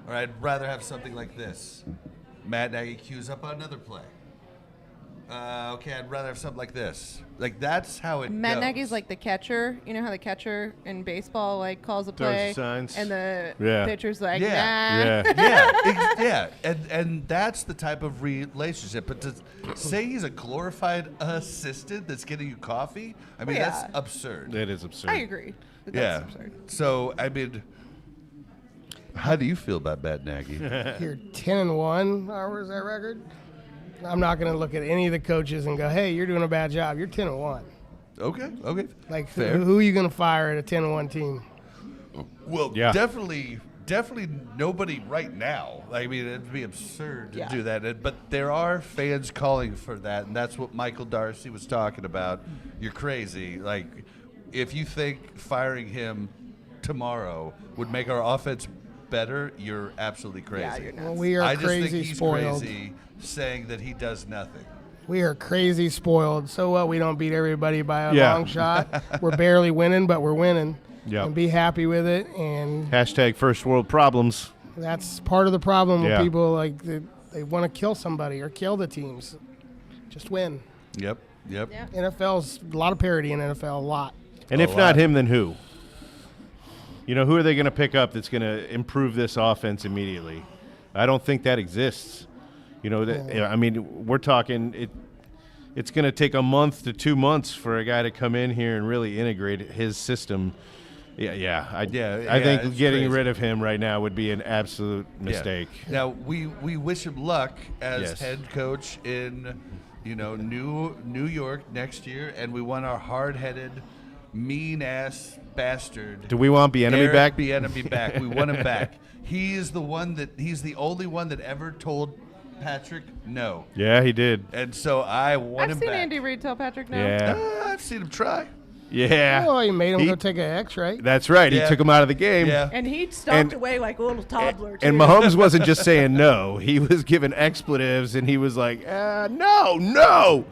or I'd rather have something like this. Matt Nagy cues up another play. Okay, I'd rather have something like this. Like, that's how it Matt goes. Nagy's like the catcher. You know how the catcher in baseball calls a Throws play, the signs. and the Yeah. pitcher's like, Yeah. nah. Yeah, and that's the type of relationship. But to say he's a glorified assistant that's getting you coffee, I mean, Yeah. that's absurd. It is absurd. I agree. That's absurd. So, I mean, how do you feel about Matt Nagy? You're 10-1. Where's that record? I'm not going to look at any of the coaches and go, hey, you're doing a bad job. You're 10-1. Okay. Like, Fair. who are you going to fire at a 10-1 team? Well, Yeah. definitely nobody right now. I mean, it'd be absurd to do that. But there are fans calling for that, and that's what Michael Darcy was talking about. You're crazy. Like, if you think firing him tomorrow would make our offense better, you're absolutely crazy. Yeah, you're nuts. Well, we are I just crazy think he's spoiled. crazy saying that he does nothing. We are crazy spoiled. So what? We don't beat everybody by a Yeah. long shot. We're barely winning, but we're winning. Yep. And be happy with it. And Hashtag first world problems. that's part of the problem Yeah. with people they want to kill somebody or kill the teams. Just win. Yep. Yeah. NFL's a lot of parity in NFL, a lot. And A if lot. not him, then who? Who are they going to pick up that's going to improve this offense immediately? I don't think that exists. I mean, we're talking it's going to take a month to 2 months for a guy to come in here and really integrate his system. I think it's getting crazy. rid of him right now would be an absolute Yeah. mistake. Now we wish him luck as Yes. head coach in New York next year, and we want our hard-headed, mean-ass bastard. Do we want Bieniemy Eric back? Bieniemy back. We want him back. He's the only one that ever told Patrick no, Yeah, he did. and so I want I've him seen back. Andy Reid tell Patrick no. Yeah. I've seen him try. Yeah. Oh, you made him He- go take an X-ray. That's right. Yeah. He took him out of the game. Yeah. And he stalked And- away like a little toddler, too. And Mahomes wasn't just saying no. He was giving expletives, and he was like, no.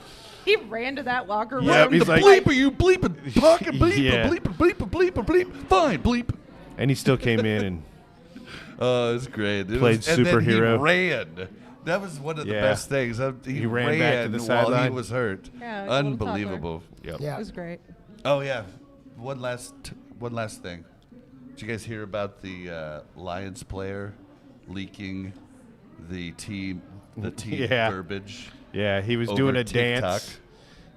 He ran to that locker room. Yep, he's the like- bleep, are you bleeping? Pocket bleep, Yeah. bleep. Fine, bleep. And he still came in and Oh, it's great. Played and then superhero. he ran. That was one of the Yeah. best things. He ran back to the while he sideline. was hurt. Yeah, like a little Unbelievable. yep. Yeah. It was great. Oh yeah. One last thing. Did you guys hear about the Lions player leaking the team Yeah. verbiage? Yeah, he was over doing a TikTok? dance.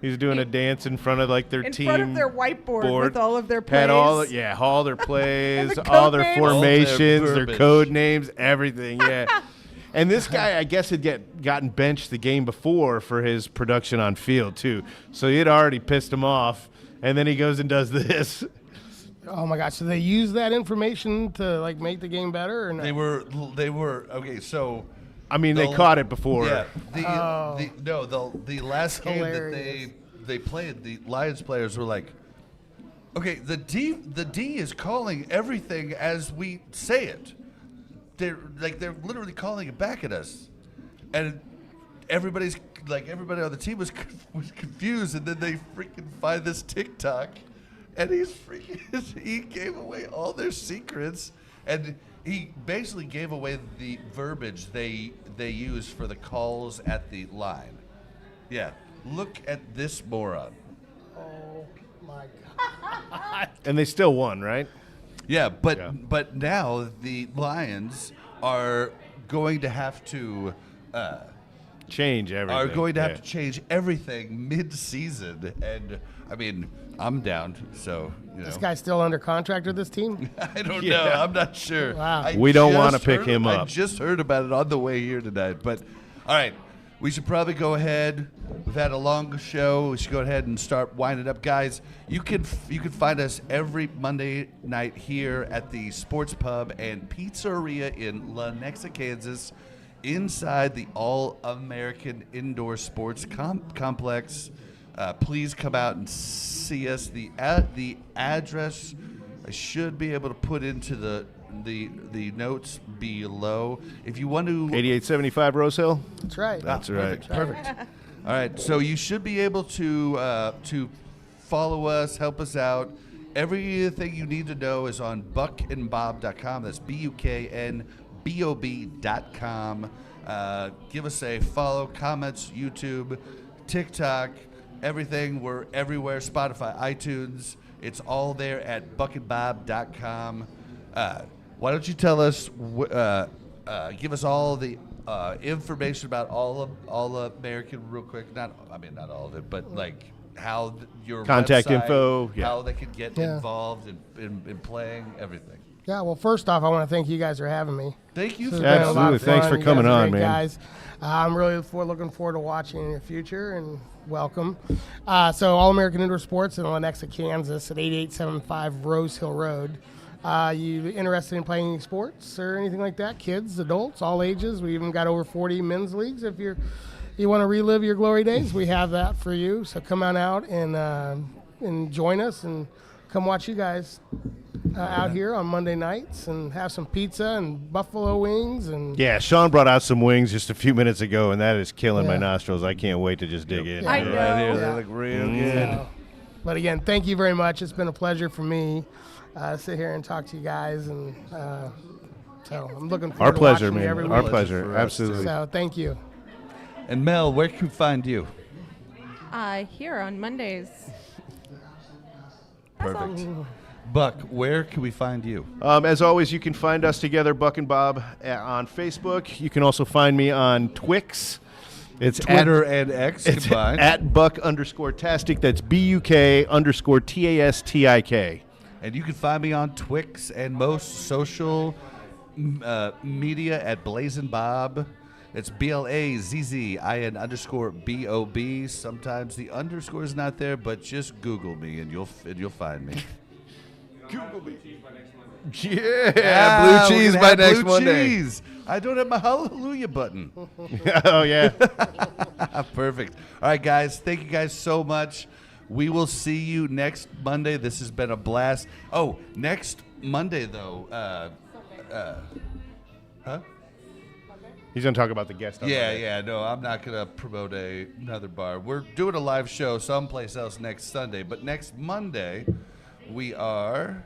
He was doing a dance in front of their In team front of their whiteboard board. with all of their Had all plays. all their plays, the all code their names. formations, All their their verbiage. code names, everything. Yeah. And this guy, I guess, had gotten benched the game before for his production on field too. So he had already pissed him off, and then he goes and does this. Oh my gosh! So they use that information to make the game better, or no? They were okay. So I mean, they The- caught it before. yeah, Oh. the last game Hilarious. that they played, the Lions players were like, okay, the D is calling everything as we say it. They're literally calling it back at us, and everybody on the team was confused, and then they freaking find this TikTok, and he gave away all their secrets, and he basically gave away the verbiage they use for the calls at the line. Yeah, look at this moron. Oh my god! And they still won, right? Yeah, but Yeah. but now the Lions are going to have to change everything. are going to have to change everything mid-season. And, I mean, I'm down, so, This guy's still under contract with this team? I don't know. I'm not sure. Wow. We don't wanna pick him I up. just heard about it on the way here tonight. But, all right, we should probably go ahead. We've had a long show. We should go ahead and start winding up. Guys, you can find us every Monday night here at the Sports Pub and Pizzeria in Lenexa, Kansas, inside the All-American Indoor Sports Complex. Please come out and see us. The address I should be able to put into the notes below. If you want to 8875 Rose Hill. That's right. That's right. Perfect. All right, so you should be able to follow us, help us out. Everything you need to know is on buckandbob.com. That's BUKNBOB.com. Give us a follow, comments, YouTube, TikTok, everything. We're everywhere, Spotify, iTunes. It's all there at buckandbob.com. Why don't you tell us, give us all the information about all American real quick. Not all of it, but like how your contact website, info, how they could get involved in playing, everything. Yeah, well, first off, I want to thank you guys for having me. Thank you. This For has been a lot Absolutely. of Thanks fun. for You coming guys are on, great man. Guys. I'm really looking forward to watching in the future, and welcome. So All American Indoor Sports in Lenexa, Kansas at 8875 Rose Hill Road. You interested in playing any sports or anything like that? Kids, adults, all ages. We even got over 40 men's leagues. If you want to relive your glory days, we have that for you. So come on out and join us and come watch you guys out here on Monday nights and have some pizza and buffalo wings. And Yeah, Sean brought out some wings just a few minutes ago, and that is killing my Yeah. nostrils. I can't wait to just dig in. I know. Right here, they Yeah. look real good. But again, thank you very much. It's been a pleasure for me to sit here and talk to you guys, and so I'm looking forward Our to pleasure, watching you man. every Our week. pleasure. for us, Absolutely. So thank you. And Mel, where can we find you? Here on Mondays. Perfect. Buck, where can we find you? As always, you can find us together, Buck and Bob, on Facebook. You can also find me on Twix. It's Twitter and X It's combined. at Buck_Tastic. That's BUK_TASTIK. And you can find me on Twix and most social media at Blazin' Bob. It's BLAZZIN_BOB. Sometimes the underscore is not there, but just Google me and you'll find me. Yeah, Ah, blue we're cheese gonna by have next blue Monday. cheese. I don't have my hallelujah button. Oh, yeah. Perfect. All right, guys. Thank you guys so much. We will see you next Monday. This has been a blast. Oh, next Monday, though. Huh? He's going to talk about the guest on Monday. Yeah. No, I'm not going to promote another bar. We're doing a live show someplace else next Sunday. But next Monday, we are...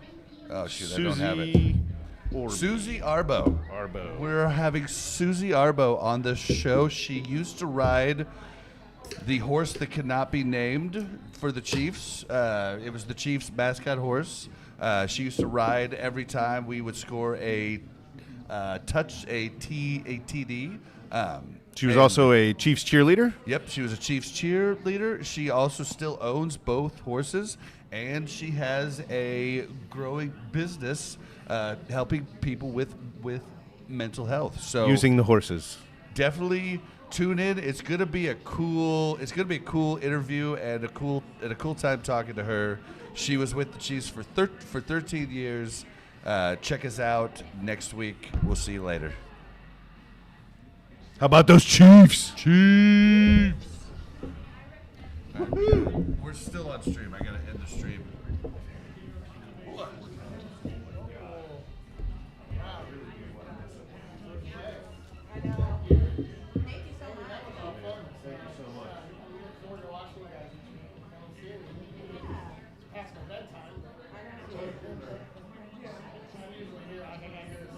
Oh, shoot, I don't have it. Susie Arbo. We're having Susie Arbo on the show. She used to ride the horse that cannot be named for the Chiefs. It was the Chiefs' mascot horse. She used to ride every time we would score a TD. She was also a Chiefs cheerleader. Yep, she was a Chiefs cheerleader. She also still owns both horses, and she has a growing business helping people with mental health. So Using the horses. definitely tune in. It's gonna be a cool interview and a cool time talking to her. She was with the Chiefs for 13 years. Check us out next week. We'll see you later. How about those Chiefs? We're still on stream. I gotta end the stream.